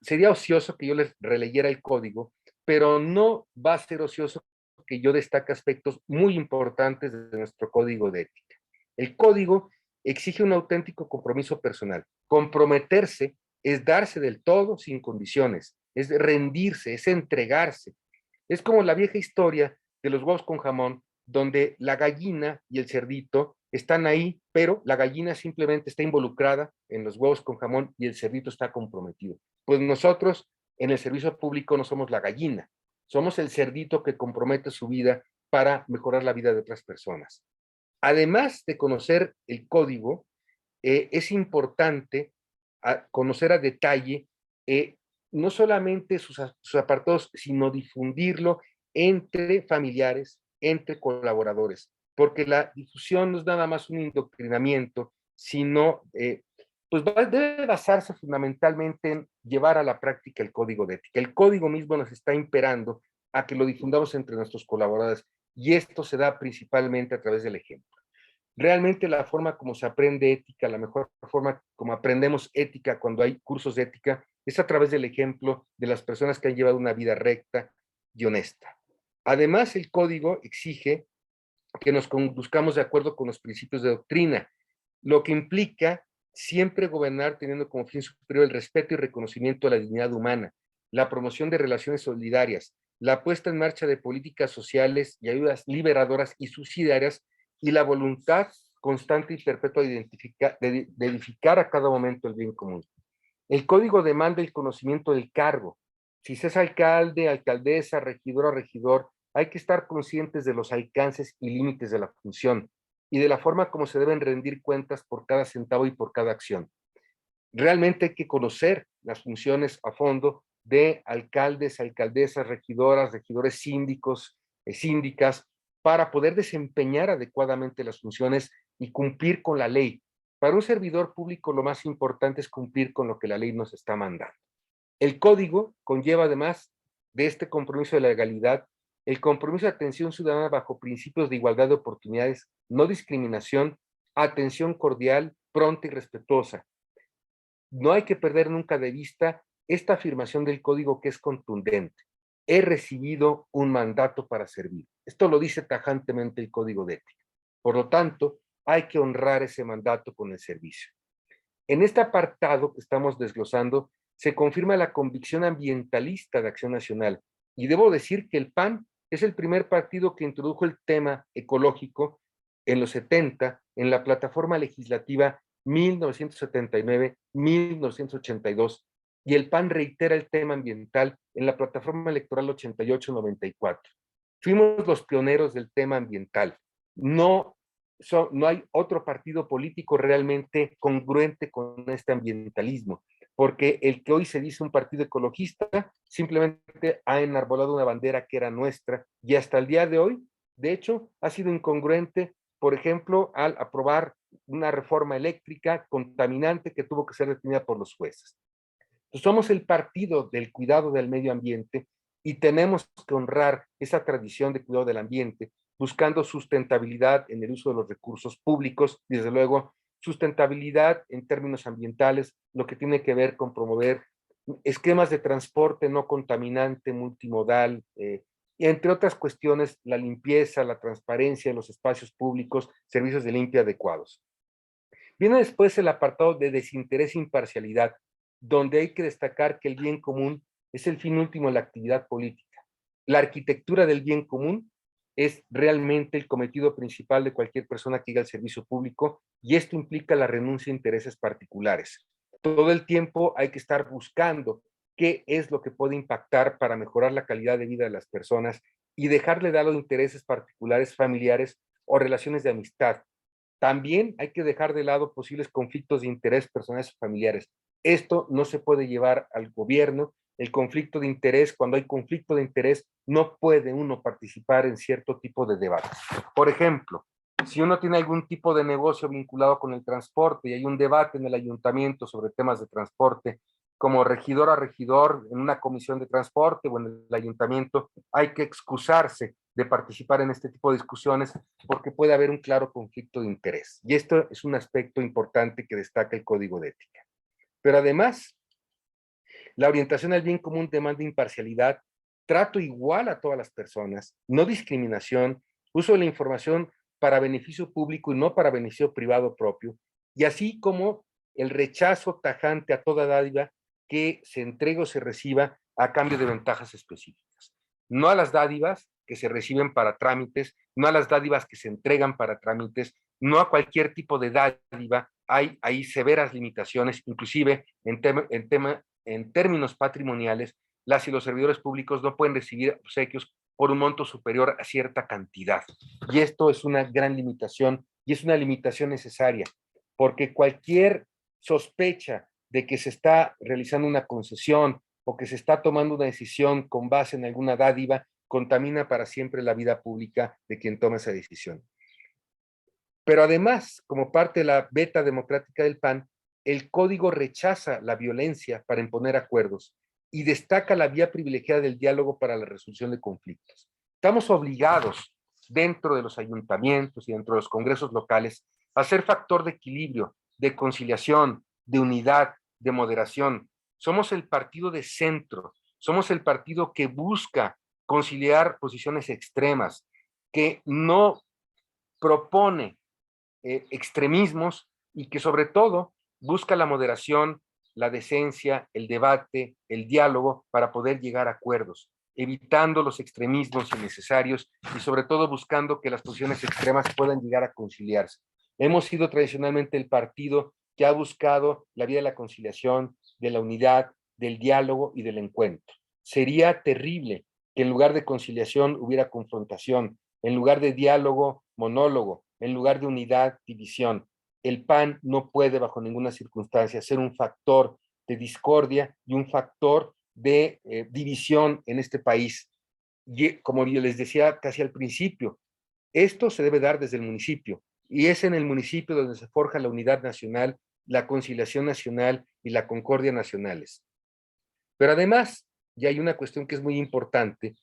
Sería ocioso que yo les releyera el código, pero no va a ser ocioso que yo destaque aspectos muy importantes de nuestro código de ética. El código exige un auténtico compromiso personal. Comprometerse es darse del todo sin condiciones, es rendirse, es entregarse. Es como la vieja historia de los huevos con jamón, donde la gallina y el cerdito están ahí, pero la gallina simplemente está involucrada en los huevos con jamón y el cerdito está comprometido. Pues nosotros en el servicio público no somos la gallina, somos el cerdito que compromete su vida para mejorar la vida de otras personas. Además de conocer el código, es importante conocer a detalle no solamente sus apartados, sino difundirlo entre familiares, entre colaboradores, porque la difusión no es nada más un indoctrinamiento, sino pues debe basarse fundamentalmente en llevar a la práctica el código de ética. El código mismo nos está imperando a que lo difundamos entre nuestros colaboradores, y esto se da principalmente a través del ejemplo. Realmente la forma como se aprende ética, la mejor forma como aprendemos ética cuando hay cursos de ética, es a través del ejemplo de las personas que han llevado una vida recta y honesta. Además, el código exige que nos conduzcamos de acuerdo con los principios de doctrina, lo que implica siempre gobernar teniendo como fin superior el respeto y reconocimiento a la dignidad humana, la promoción de relaciones solidarias, la puesta en marcha de políticas sociales y ayudas liberadoras y subsidiarias, y la voluntad constante y perpetua de edificar a cada momento el bien común. El código demanda el conocimiento del cargo. Si se es alcalde, alcaldesa, regidor o regidor, hay que estar conscientes de los alcances y límites de la función y de la forma como se deben rendir cuentas por cada centavo y por cada acción. Realmente hay que conocer las funciones a fondo de alcaldes, alcaldesas, regidoras, regidores, síndicos, síndicas, para poder desempeñar adecuadamente las funciones y cumplir con la ley. Para un servidor público lo más importante es cumplir con lo que la ley nos está mandando. El código conlleva, además de este compromiso de la legalidad, el compromiso de atención ciudadana bajo principios de igualdad de oportunidades, no discriminación, atención cordial, pronta y respetuosa. No hay que perder nunca de vista esta afirmación del código, que es contundente. He recibido un mandato para servir. Esto lo dice tajantemente el código de ética. Por lo tanto, hay que honrar ese mandato con el servicio. En este apartado que estamos desglosando, se confirma la convicción ambientalista de Acción Nacional. Y debo decir que el PAN es el primer partido que introdujo el tema ecológico en los 70 en la plataforma legislativa 1979-1982, y el PAN reitera el tema ambiental en la plataforma electoral 88-94. Fuimos los pioneros del tema ambiental. No hay otro partido político realmente congruente con este ambientalismo, porque el que hoy se dice un partido ecologista simplemente ha enarbolado una bandera que era nuestra, y hasta el día de hoy, de hecho, ha sido incongruente, por ejemplo, al aprobar una reforma eléctrica contaminante que tuvo que ser detenida por los jueces. Entonces, somos el partido del cuidado del medio ambiente y tenemos que honrar esa tradición de cuidado del ambiente, buscando sustentabilidad en el uso de los recursos públicos y, desde luego, sustentabilidad en términos ambientales, lo que tiene que ver con promover esquemas de transporte no contaminante, multimodal, y entre otras cuestiones, la limpieza, la transparencia en los espacios públicos, servicios de limpia adecuados. Viene después el apartado de desinterés e imparcialidad, donde hay que destacar que el bien común es el fin último de la actividad política. La arquitectura del bien común es realmente el cometido principal de cualquier persona que llegue al servicio público, y esto implica la renuncia a intereses particulares. Todo el tiempo hay que estar buscando qué es lo que puede impactar para mejorar la calidad de vida de las personas y dejarle de lado intereses particulares, familiares o relaciones de amistad. También hay que dejar de lado posibles conflictos de interés personales o familiares. Esto no se puede llevar al gobierno. El conflicto de interés, cuando hay conflicto de interés, no puede uno participar en cierto tipo de debate. Por ejemplo, si uno tiene algún tipo de negocio vinculado con el transporte y hay un debate en el ayuntamiento sobre temas de transporte, como regidor a regidor en una comisión de transporte o en el ayuntamiento, hay que excusarse de participar en este tipo de discusiones porque puede haber un claro conflicto de interés. Y esto es un aspecto importante que destaca el Código de Ética. Pero además, la orientación al bien común demanda imparcialidad, trato igual a todas las personas, no discriminación, uso de la información para beneficio público y no para beneficio privado propio, y así como el rechazo tajante a toda dádiva que se entregue o se reciba a cambio de ventajas específicas. No a las dádivas que se reciben para trámites, no a las dádivas que se entregan para trámites, no a cualquier tipo de dádiva. Hay severas limitaciones, inclusive en términos patrimoniales, las y los servidores públicos no pueden recibir obsequios por un monto superior a cierta cantidad. Y esto es una gran limitación y es una limitación necesaria, porque cualquier sospecha de que se está realizando una concesión o que se está tomando una decisión con base en alguna dádiva, contamina para siempre la vida pública de quien toma esa decisión. Pero además, como parte de la beta democrática del PAN, el código rechaza la violencia para imponer acuerdos y destaca la vía privilegiada del diálogo para la resolución de conflictos. Estamos obligados, dentro de los ayuntamientos y dentro de los congresos locales, a ser factor de equilibrio, de conciliación, de unidad, de moderación. Somos el partido de centro, somos el partido que busca conciliar posiciones extremas, que no propone extremismos y que sobre todo busca la moderación, la decencia, el debate, el diálogo para poder llegar a acuerdos, evitando los extremismos innecesarios y sobre todo buscando que las posiciones extremas puedan llegar a conciliarse. Hemos sido tradicionalmente el partido que ha buscado la vía de la conciliación, de la unidad, del diálogo y del encuentro. Sería terrible que en lugar de conciliación hubiera confrontación, en lugar de diálogo, monólogo, en lugar de unidad, división. El PAN no puede bajo ninguna circunstancia ser un factor de discordia y un factor de división en este país. Y como yo les decía casi al principio, esto se debe dar desde el municipio y es en el municipio donde se forja la unidad nacional, la conciliación nacional y la concordia nacionales. Pero además, y hay una cuestión que es muy importante,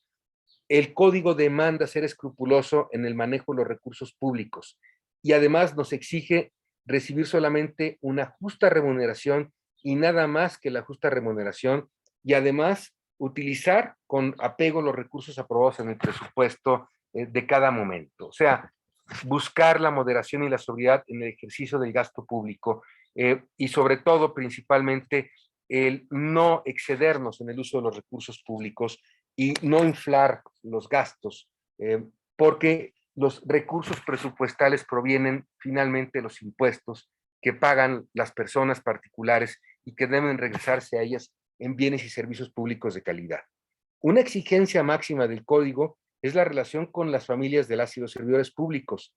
el código demanda ser escrupuloso en el manejo de los recursos públicos y además nos exige recibir solamente una justa remuneración y nada más que la justa remuneración y además utilizar con apego los recursos aprobados en el presupuesto de cada momento. O sea, buscar la moderación y la sobriedad en el ejercicio del gasto público y sobre todo, principalmente, el no excedernos en el uso de los recursos públicos y no inflar los gastos, porque los recursos presupuestales provienen finalmente de los impuestos que pagan las personas particulares y que deben regresarse a ellas en bienes y servicios públicos de calidad. Una exigencia máxima del código es la relación con las familias de las y los servidores públicos,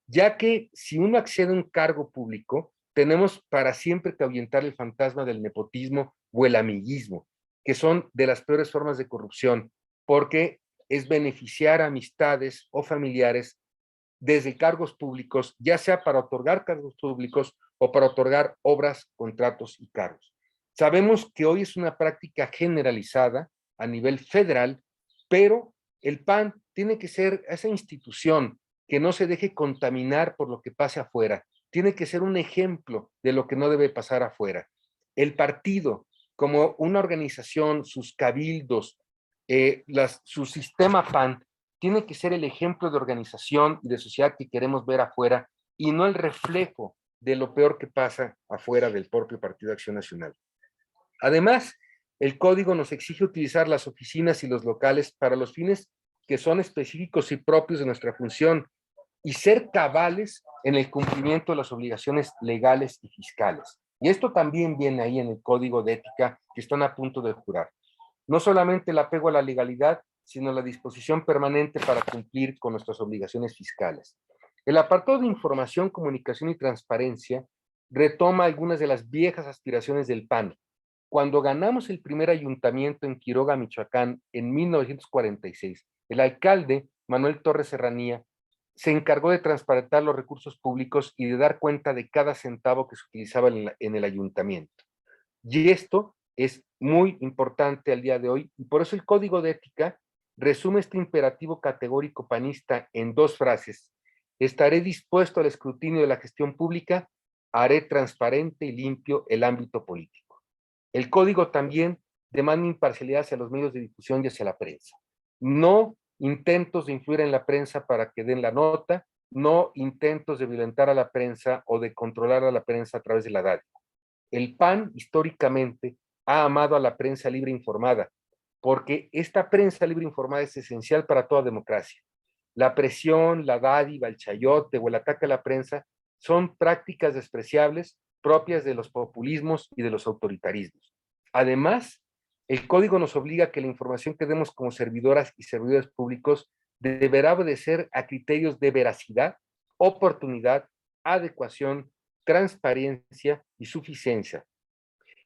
ya que si uno accede a un cargo público, tenemos para siempre que ahuyentar el fantasma del nepotismo o el amiguismo, que son de las peores formas de corrupción, porque es beneficiar a amistades o familiares desde cargos públicos, ya sea para otorgar cargos públicos o para otorgar obras, contratos y cargos. Sabemos que hoy es una práctica generalizada a nivel federal, pero el PAN tiene que ser esa institución que no se deje contaminar por lo que pase afuera, tiene que ser un ejemplo de lo que no debe pasar afuera. El partido, como una organización, sus cabildos, su sistema PAN, tiene que ser el ejemplo de organización y de sociedad que queremos ver afuera y no el reflejo de lo peor que pasa afuera del propio Partido de Acción Nacional. Además, el código nos exige utilizar las oficinas y los locales para los fines que son específicos y propios de nuestra función y ser cabales en el cumplimiento de las obligaciones legales y fiscales. Y esto también viene ahí en el código de ética que están a punto de jurar. No solamente el apego a la legalidad, sino la disposición permanente para cumplir con nuestras obligaciones fiscales. El apartado de información, comunicación y transparencia retoma algunas de las viejas aspiraciones del PAN. Cuando ganamos el primer ayuntamiento en Quiroga, Michoacán, en 1946, el alcalde, Manuel Torres Serranía, se encargó de transparentar los recursos públicos y de dar cuenta de cada centavo que se utilizaba en el ayuntamiento. Y esto es muy importante al día de hoy, y por eso el Código de Ética resume este imperativo categórico panista en dos frases: estaré dispuesto al escrutinio de la gestión pública, haré transparente y limpio el ámbito político. El código también demanda imparcialidad hacia los medios de difusión y hacia la prensa. No intentos de influir en la prensa para que den la nota, no intentos de violentar a la prensa o de controlar a la prensa a través de la dádiva. El PAN históricamente ha amado a la prensa libre informada, porque esta prensa libre informada es esencial para toda democracia. La presión, la dádiva, el chayote o el ataque a la prensa son prácticas despreciables propias de los populismos y de los autoritarismos. Además, el código nos obliga a que la información que demos como servidoras y servidores públicos deberá obedecer a criterios de veracidad, oportunidad, adecuación, transparencia y suficiencia.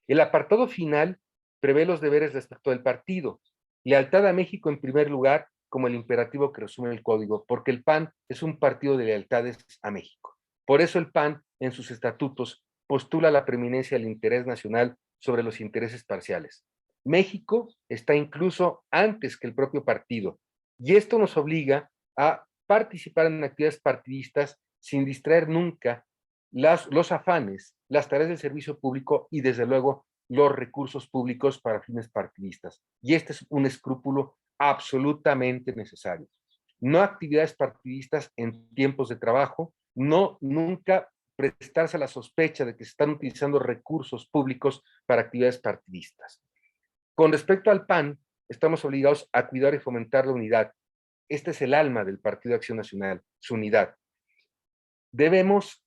El apartado final prevé los deberes respecto del partido. Lealtad a México en primer lugar, como el imperativo que resume el código, porque el PAN es un partido de lealtades a México. Por eso el PAN, en sus estatutos, postula la preeminencia del interés nacional sobre los intereses parciales. México está incluso antes que el propio partido, y esto nos obliga a participar en actividades partidistas sin distraer nunca los afanes, las tareas del servicio público y desde luego los recursos públicos para fines partidistas. Y este es un escrúpulo absolutamente necesario. No actividades partidistas en tiempos de trabajo, no nunca prestarse a la sospecha de que se están utilizando recursos públicos para actividades partidistas. Con respecto al PAN, estamos obligados a cuidar y fomentar la unidad. Este es el alma del Partido de Acción Nacional, su unidad. Debemos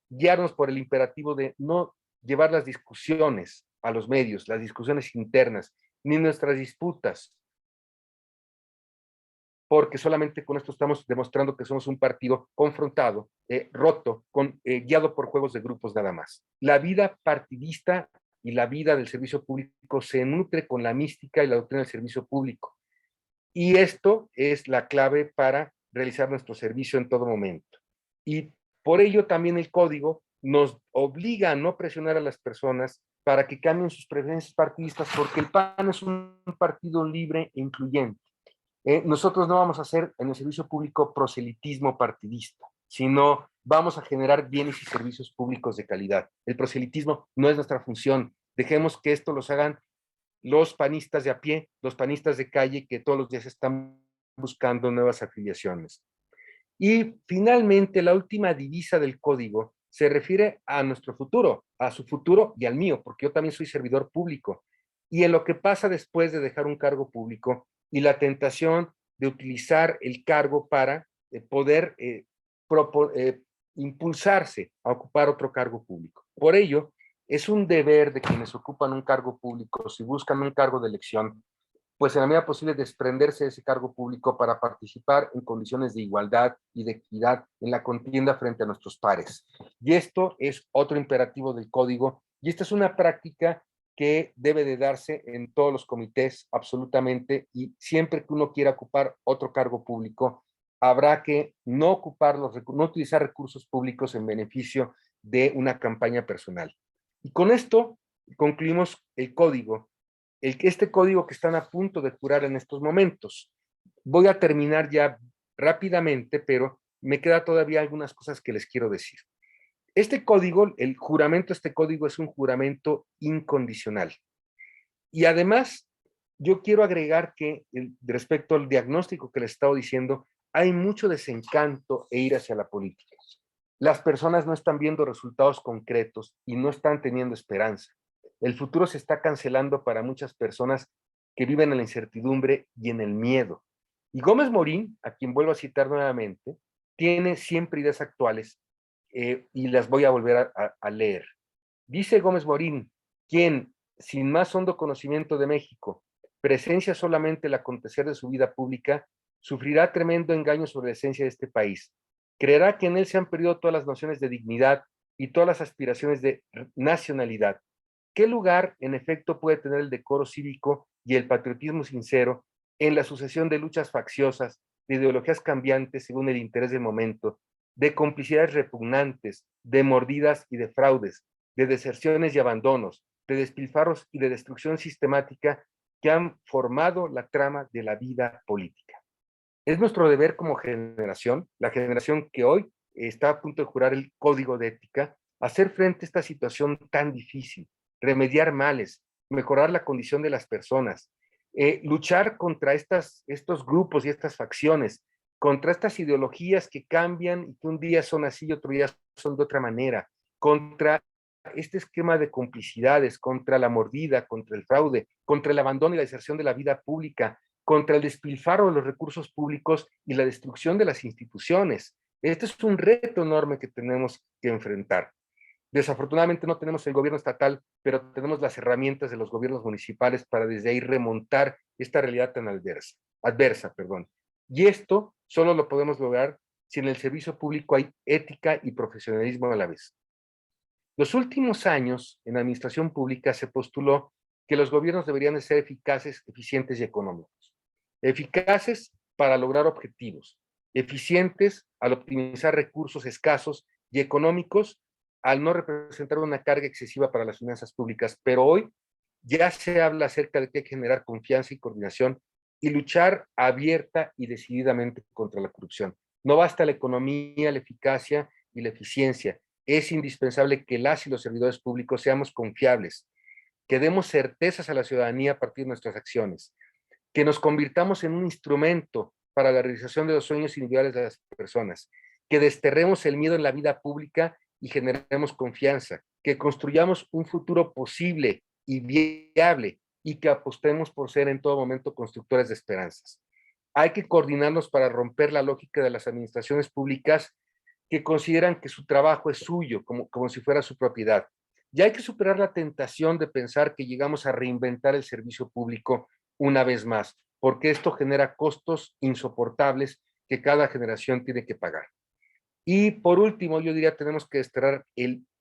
guiarnos por el imperativo de no llevar las discusiones a los medios, las discusiones internas, ni nuestras disputas, porque solamente con esto estamos demostrando que somos un partido confrontado, roto, guiado por juegos de grupos nada más. La vida partidista y la vida del servicio público se nutre con la mística y la doctrina del servicio público. Y esto es la clave para realizar nuestro servicio en todo momento. Y por ello también el código nos obliga a no presionar a las personas para que cambien sus preferencias partidistas, porque el PAN es un partido libre e incluyente. Nosotros no vamos a hacer en el servicio público proselitismo partidista, sino vamos a generar bienes y servicios públicos de calidad. El proselitismo no es nuestra función. Dejemos que esto los hagan los panistas de a pie, los panistas de calle que todos los días están buscando nuevas afiliaciones. Y finalmente, la última divisa del código se refiere a nuestro futuro, a su futuro y al mío, porque yo también soy servidor público. Y en lo que pasa después de dejar un cargo público y la tentación de utilizar el cargo para poder impulsarse a ocupar otro cargo público. Por ello, es un deber de quienes ocupan un cargo público, si buscan un cargo de elección, pues en la medida posible desprenderse de ese cargo público para participar en condiciones de igualdad y de equidad en la contienda frente a nuestros pares. Y esto es otro imperativo del código, y esta es una práctica que debe de darse en todos los comités absolutamente, y siempre que uno quiera ocupar otro cargo público, habrá que no utilizar recursos públicos en beneficio de una campaña personal. Y con esto concluimos el código, este código que están a punto de jurar en estos momentos. Voy a terminar ya rápidamente, pero me queda todavía algunas cosas que les quiero decir. Este código, el juramento, este código es un juramento incondicional. Y además, yo quiero agregar que respecto al diagnóstico que les he estado diciendo, hay mucho desencanto e ir hacia la política. Las personas no están viendo resultados concretos y no están teniendo esperanza. El futuro se está cancelando para muchas personas que viven en la incertidumbre y en el miedo. Y Gómez Morín, a quien vuelvo a citar nuevamente, tiene siempre ideas actuales y las voy a volver a leer. Dice Gómez Morín, quien, sin más hondo conocimiento de México, presencia solamente el acontecer de su vida pública, sufrirá tremendo engaño sobre la esencia de este país. Creerá que en él se han perdido todas las nociones de dignidad y todas las aspiraciones de nacionalidad. ¿Qué lugar, en efecto, puede tener el decoro cívico y el patriotismo sincero en la sucesión de luchas facciosas, de ideologías cambiantes según el interés del momento, de complicidades repugnantes, de mordidas y de fraudes, de deserciones y abandonos, de despilfarros y de destrucción sistemática que han formado la trama de la vida política? Es nuestro deber como generación, la generación que hoy está a punto de jurar el código de ética, hacer frente a esta situación tan difícil, remediar males, mejorar la condición de las personas, luchar contra estos grupos y estas facciones contra estas ideologías que cambian y que un día son así y otro día son de otra manera, contra este esquema de complicidades, contra la mordida, contra el fraude, contra el abandono y la deserción de la vida pública, contra el despilfarro de los recursos públicos y la destrucción de las instituciones. Este es un reto enorme que tenemos que enfrentar. Desafortunadamente no tenemos el gobierno estatal, pero tenemos las herramientas de los gobiernos municipales para desde ahí remontar esta realidad tan adversa. Y esto solo lo podemos lograr si en el servicio público hay ética y profesionalismo a la vez. Los últimos años, en la administración pública se postuló que los gobiernos deberían de ser eficaces, eficientes y económicos. Eficaces para lograr objetivos, eficientes al optimizar recursos escasos y económicos al no representar una carga excesiva para las finanzas públicas. Pero hoy ya se habla acerca de que hay que generar confianza y coordinación y luchar abierta y decididamente contra la corrupción. No basta la economía, la eficacia y la eficiencia. Es indispensable que las y los servidores públicos seamos confiables, que demos certezas a la ciudadanía a partir de nuestras acciones, que nos convirtamos en un instrumento para la realización de los sueños individuales de las personas, que desterremos el miedo en la vida pública y generemos confianza, que construyamos un futuro posible y viable y que apostemos por ser en todo momento constructores de esperanzas. Hay que coordinarnos para romper la lógica de las administraciones públicas que consideran que su trabajo es suyo, como si fuera su propiedad. Y hay que superar la tentación de pensar que llegamos a reinventar el servicio público una vez más, porque esto genera costos insoportables que cada generación tiene que pagar. Y por último, yo diría, tenemos que desterrar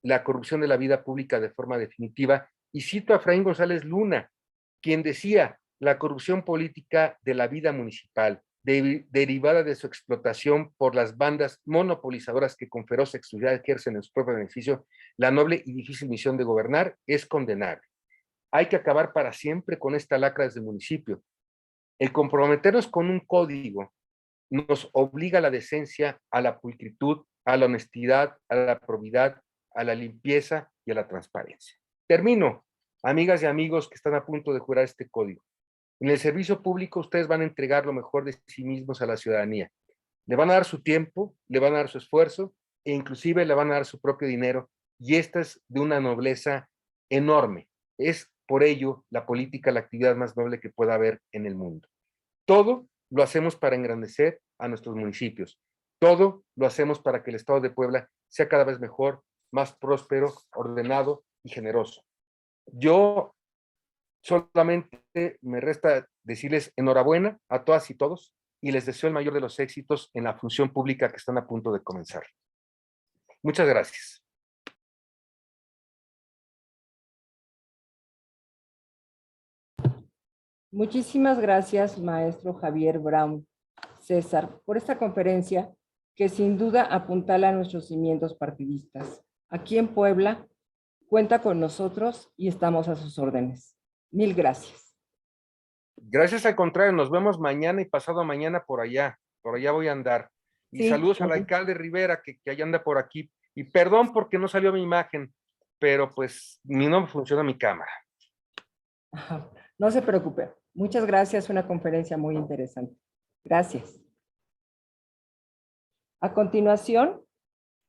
la corrupción de la vida pública de forma definitiva. Y cito a Efraín González Luna, quien decía, la corrupción política de la vida municipal, derivada de su explotación por las bandas monopolizadoras que con feroz exclusividad ejercen en su propio beneficio la noble y difícil misión de gobernar, es condenable. Hay que acabar para siempre con esta lacra desde el municipio. El comprometernos con un código nos obliga a la decencia, a la pulcritud, a la honestidad, a la probidad, a la limpieza y a la transparencia. Termino, amigas y amigos que están a punto de jurar este código. En el servicio público ustedes van a entregar lo mejor de sí mismos a la ciudadanía. Le van a dar su tiempo, le van a dar su esfuerzo e inclusive le van a dar su propio dinero, y esta es de una nobleza enorme. Es por ello la política, la actividad más noble que pueda haber en el mundo. Todo lo hacemos para engrandecer a nuestros municipios. Todo lo hacemos para que el Estado de Puebla sea cada vez mejor, más próspero, ordenado y generoso. Yo solamente me resta decirles enhorabuena a todas y todos y les deseo el mayor de los éxitos en la función pública que están a punto de comenzar. Muchas gracias. Muchísimas gracias, maestro Javier Brown César, por esta conferencia que sin duda apuntala a nuestros cimientos partidistas. Aquí en Puebla, cuenta con nosotros y estamos a sus órdenes. Mil gracias. Gracias, al contrario, nos vemos mañana y pasado mañana por allá voy a andar. Y sí, saludos al alcalde Rivera, que allá anda por aquí. Y perdón porque no salió mi imagen, pero pues no funciona mi cámara. No se preocupe. Muchas gracias, una conferencia muy interesante. Gracias. A continuación,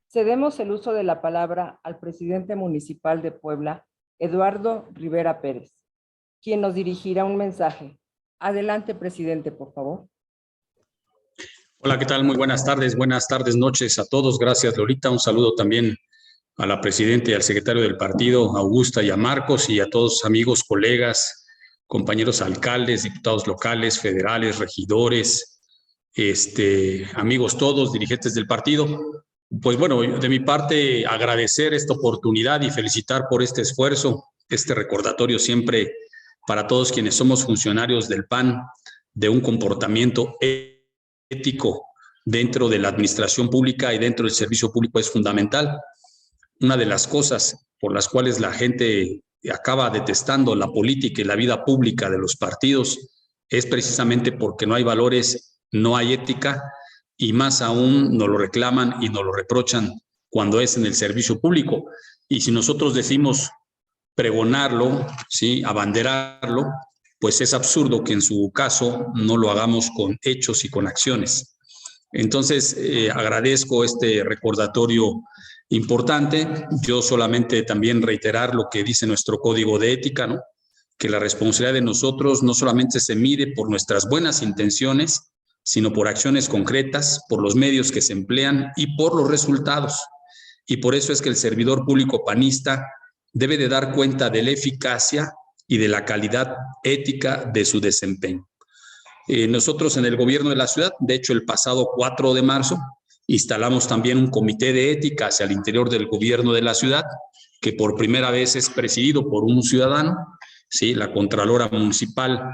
cedemos el uso de la palabra al presidente municipal de Puebla, Eduardo Rivera Pérez, quien nos dirigirá un mensaje. Adelante, presidente, por favor. Hola, ¿qué tal? Muy buenas tardes, noches a todos. Gracias, Lolita. Un saludo también a la presidenta y al secretario del partido, Augusta, y a Marcos, y a todos amigos, colegas, compañeros alcaldes, diputados locales, federales, regidores, amigos todos, dirigentes del partido. Pues bueno, de mi parte, agradecer esta oportunidad y felicitar por este esfuerzo, este recordatorio siempre para todos quienes somos funcionarios del PAN, de un comportamiento ético dentro de la administración pública y dentro del servicio público es fundamental. Una de las cosas por las cuales la gente acaba detestando la política y la vida pública de los partidos es precisamente porque no hay valores, no hay ética, y más aún nos lo reclaman y nos lo reprochan cuando es en el servicio público. Y si nosotros decimos pregonarlo, ¿sí?, abanderarlo, pues es absurdo que en su caso no lo hagamos con hechos y con acciones. Entonces, agradezco este recordatorio importante. Yo solamente también reiterar lo que dice nuestro código de ética, ¿no? Que la responsabilidad de nosotros no solamente se mide por nuestras buenas intenciones, sino por acciones concretas, por los medios que se emplean y por los resultados. Y por eso es que el servidor público panista debe de dar cuenta de la eficacia y de la calidad ética de su desempeño. Nosotros en el gobierno de la ciudad, de hecho el pasado 4 de marzo, instalamos también un comité de ética hacia el interior del gobierno de la ciudad, que por primera vez es presidido por un ciudadano, ¿sí? La Contralora Municipal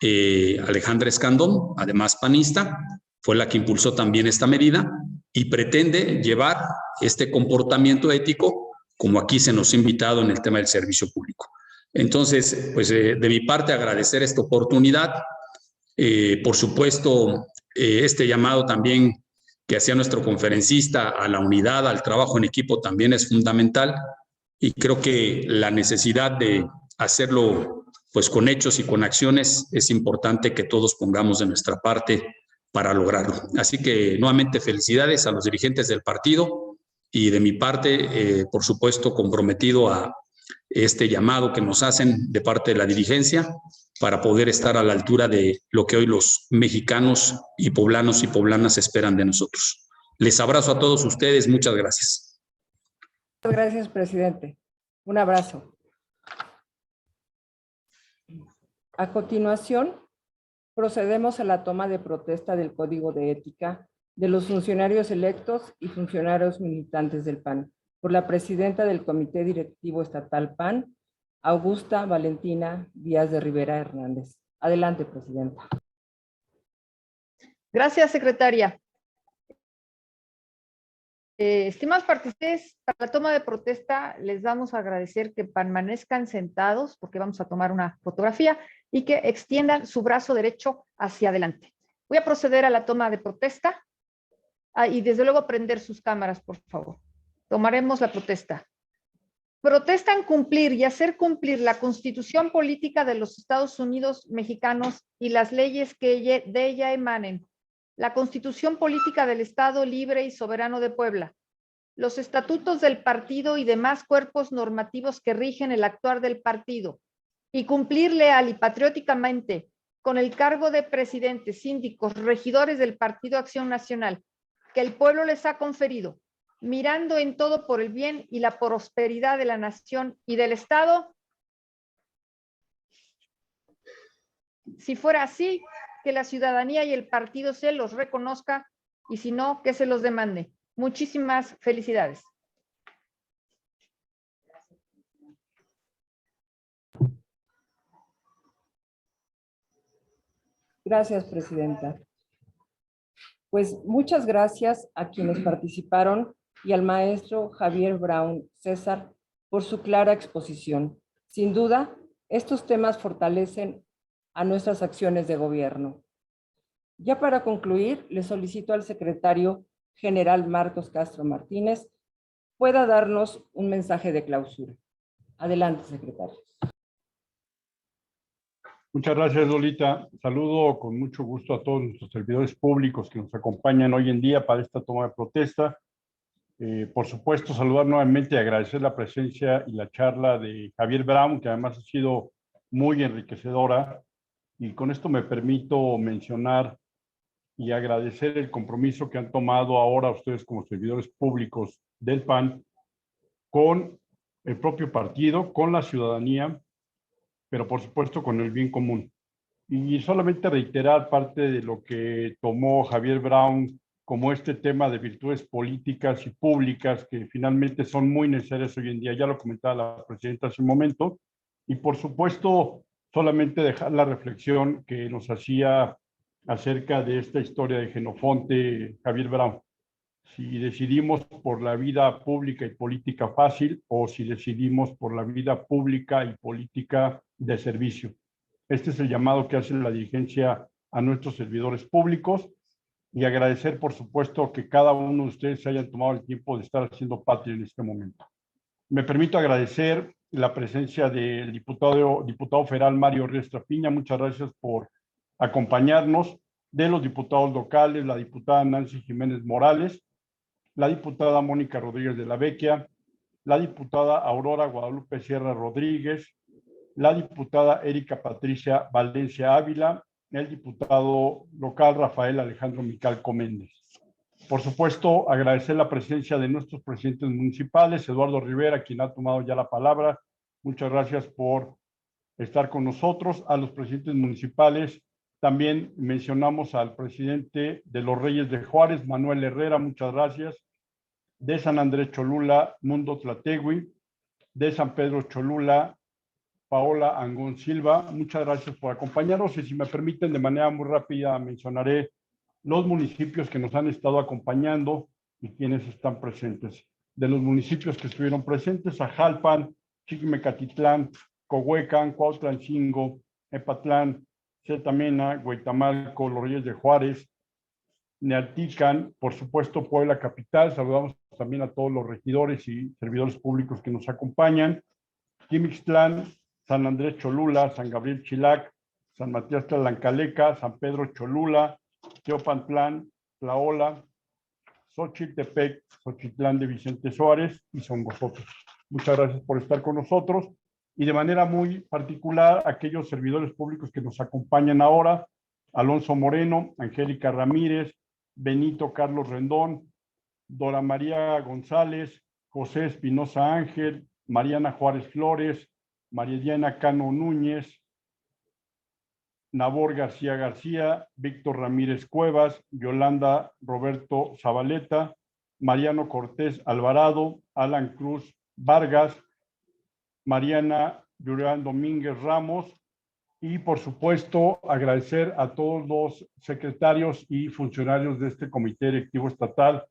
Alejandra Escandón, además panista, fue la que impulsó también esta medida y pretende llevar este comportamiento ético como aquí se nos ha invitado en el tema del servicio público. Entonces, pues de mi parte agradecer esta oportunidad. Por supuesto, este llamado también que hacía nuestro conferencista a la unidad, al trabajo en equipo también es fundamental y creo que la necesidad de hacerlo pues con hechos y con acciones es importante que todos pongamos de nuestra parte para lograrlo. Así que nuevamente felicidades a los dirigentes del partido y de mi parte, por supuesto, comprometido a este llamado que nos hacen de parte de la dirigencia para poder estar a la altura de lo que hoy los mexicanos y poblanas esperan de nosotros. Les abrazo a todos ustedes. Muchas gracias. Muchas gracias, presidente. Un abrazo. A continuación, procedemos a la toma de protesta del Código de Ética de los funcionarios electos y funcionarios militantes del PAN por la presidenta del Comité Directivo Estatal PAN, Augusta Valentina Díaz de Rivera Hernández. Adelante, presidenta. Gracias, secretaria. Estimados participantes, para la toma de protesta les damos a agradecer que permanezcan sentados porque vamos a tomar una fotografía y que extiendan su brazo derecho hacia adelante. Voy a proceder a la toma de protesta y desde luego prender sus cámaras, por favor. Tomaremos la protesta. Protestan cumplir y hacer cumplir la Constitución Política de los Estados Unidos Mexicanos y las leyes que de ella emanen, la Constitución Política del Estado Libre y Soberano de Puebla, los estatutos del partido y demás cuerpos normativos que rigen el actuar del partido, y cumplir leal y patrióticamente con el cargo de presidentes, síndicos, regidores del Partido Acción Nacional, que el pueblo les ha conferido, mirando en todo por el bien y la prosperidad de la nación y del Estado. Si fuera así, que la ciudadanía y el partido se los reconozca y si no, que se los demande. Muchísimas felicidades. Gracias, presidenta. Pues muchas gracias a quienes participaron y al maestro Javier Brown César por su clara exposición. Sin duda, estos temas fortalecen a nuestras acciones de gobierno. Ya para concluir, le solicito al secretario general Marcos Castro Martínez pueda darnos un mensaje de clausura. Adelante, secretario. Muchas gracias, Lolita. Saludo con mucho gusto a todos nuestros servidores públicos que nos acompañan hoy en día para esta toma de protesta. Por supuesto, saludar nuevamente y agradecer la presencia y la charla de Javier Brown, que además ha sido muy enriquecedora. Y con esto me permito mencionar y agradecer el compromiso que han tomado ahora ustedes como servidores públicos del PAN con el propio partido, con la ciudadanía, pero por supuesto con el bien común. Y solamente reiterar parte de lo que tomó Javier Brown como este tema de virtudes políticas y públicas que finalmente son muy necesarias hoy en día. Ya lo comentaba la presidenta hace un momento. Y por supuesto, solamente dejar la reflexión que nos hacía acerca de esta historia de Jenofonte, Javier Brown. Si decidimos por la vida pública y política fácil o si decidimos por la vida pública y política de servicio. Este es el llamado que hace la dirigencia a nuestros servidores públicos y agradecer, por supuesto, que cada uno de ustedes se hayan tomado el tiempo de estar haciendo patria en este momento. Me permito agradecer la presencia del diputado federal Mario Riestra Piña. Muchas gracias por acompañarnos de los diputados locales, la diputada Nancy Jiménez Morales, la diputada Mónica Rodríguez de la Vecchia, la diputada Aurora Guadalupe Sierra Rodríguez, la diputada Erika Patricia Valencia Ávila, el diputado local Rafael Alejandro Micalco Méndez. Por supuesto, agradecer la presencia de nuestros presidentes municipales, Eduardo Rivera, quien ha tomado ya la palabra. Muchas gracias por estar con nosotros. A los presidentes municipales, también mencionamos al presidente de los Reyes de Juárez, Manuel Herrera, muchas gracias. De San Andrés Cholula, Mundo Tlategui. De San Pedro Cholula, Paola Angón Silva, muchas gracias por acompañarnos. Y si me permiten, de manera muy rápida mencionaré los municipios que nos han estado acompañando y quienes están presentes. De los municipios que estuvieron presentes, Ajalpan, Chiquimecatitlán, Cohuecan, Cuautlancingo, Epatlán, Zetamena, Huitamalco, Los Reyes de Juárez, Nealtican, por supuesto Puebla Capital. Saludamos también a todos los regidores y servidores públicos que nos acompañan. Quimixtlán, San Andrés Cholula, San Gabriel Chilac, San Matías Tlancaleca, San Pedro Cholula, Teopantlán, Tlaola, Xochitepec, Xochitlán de Vicente Suárez y son vosotros. Muchas gracias por estar con nosotros y de manera muy particular aquellos servidores públicos que nos acompañan ahora: Alonso Moreno, Angélica Ramírez, Benito Carlos Rendón, Dora María González, José Espinosa Ángel, Mariana Juárez Flores, María Diana Cano Núñez, Nabor García García, Víctor Ramírez Cuevas, Yolanda Roberto Zabaleta, Mariano Cortés Alvarado, Alan Cruz Vargas, Mariana Durán Domínguez Ramos y, por supuesto, agradecer a todos los secretarios y funcionarios de este Comité Directivo Estatal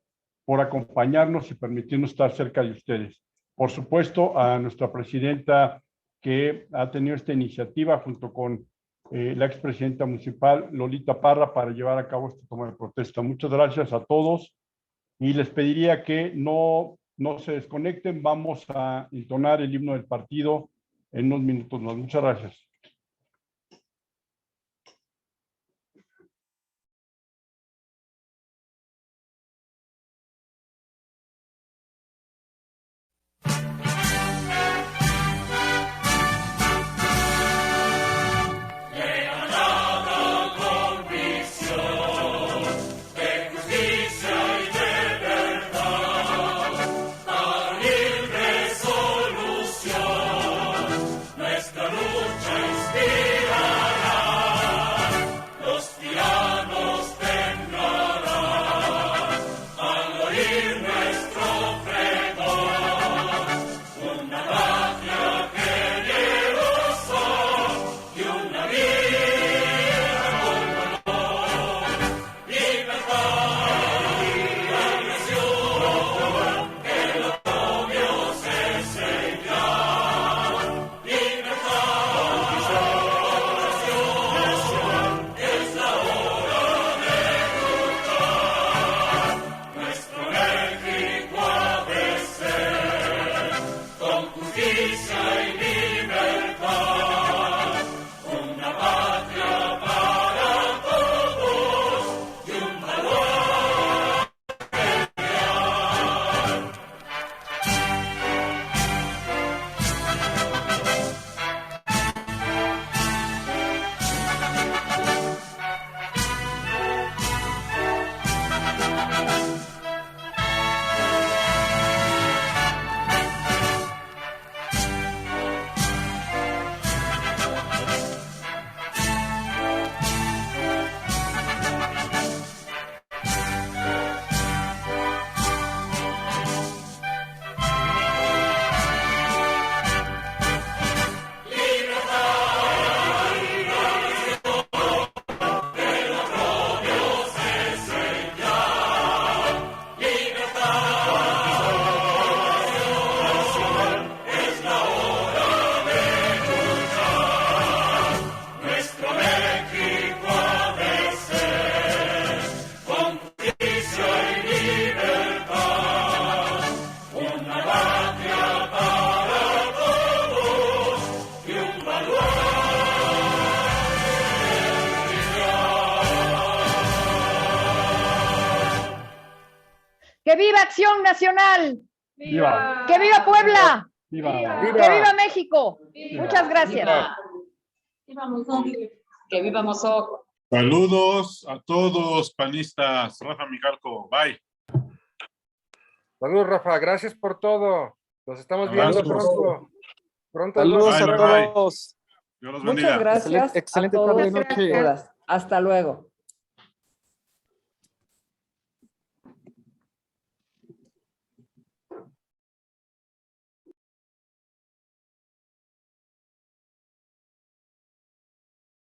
por acompañarnos y permitirnos estar cerca de ustedes. Por supuesto, a nuestra presidenta que ha tenido esta iniciativa junto con la expresidenta municipal Lolita Parra para llevar a cabo esta toma de protesta. Muchas gracias a todos y les pediría que no se desconecten. Vamos a entonar el himno del partido en unos minutos más. Muchas gracias. Nuestra lucha ¡Que viva Acción Nacional! ¡Viva! ¡Que viva Puebla! ¡Viva! ¡Que viva México! Muchas gracias. Que viva Mozoc. Saludos a todos, panistas. Rafa Micalco, bye. Saludos, Rafa, gracias por todo. Nos estamos viendo Abrazos. pronto. Pronto. Saludos Bye, a bye, bye. todos. Dios los Muchas bendiga. gracias Excelente a todos tarde, y a noche. todas. Hasta luego.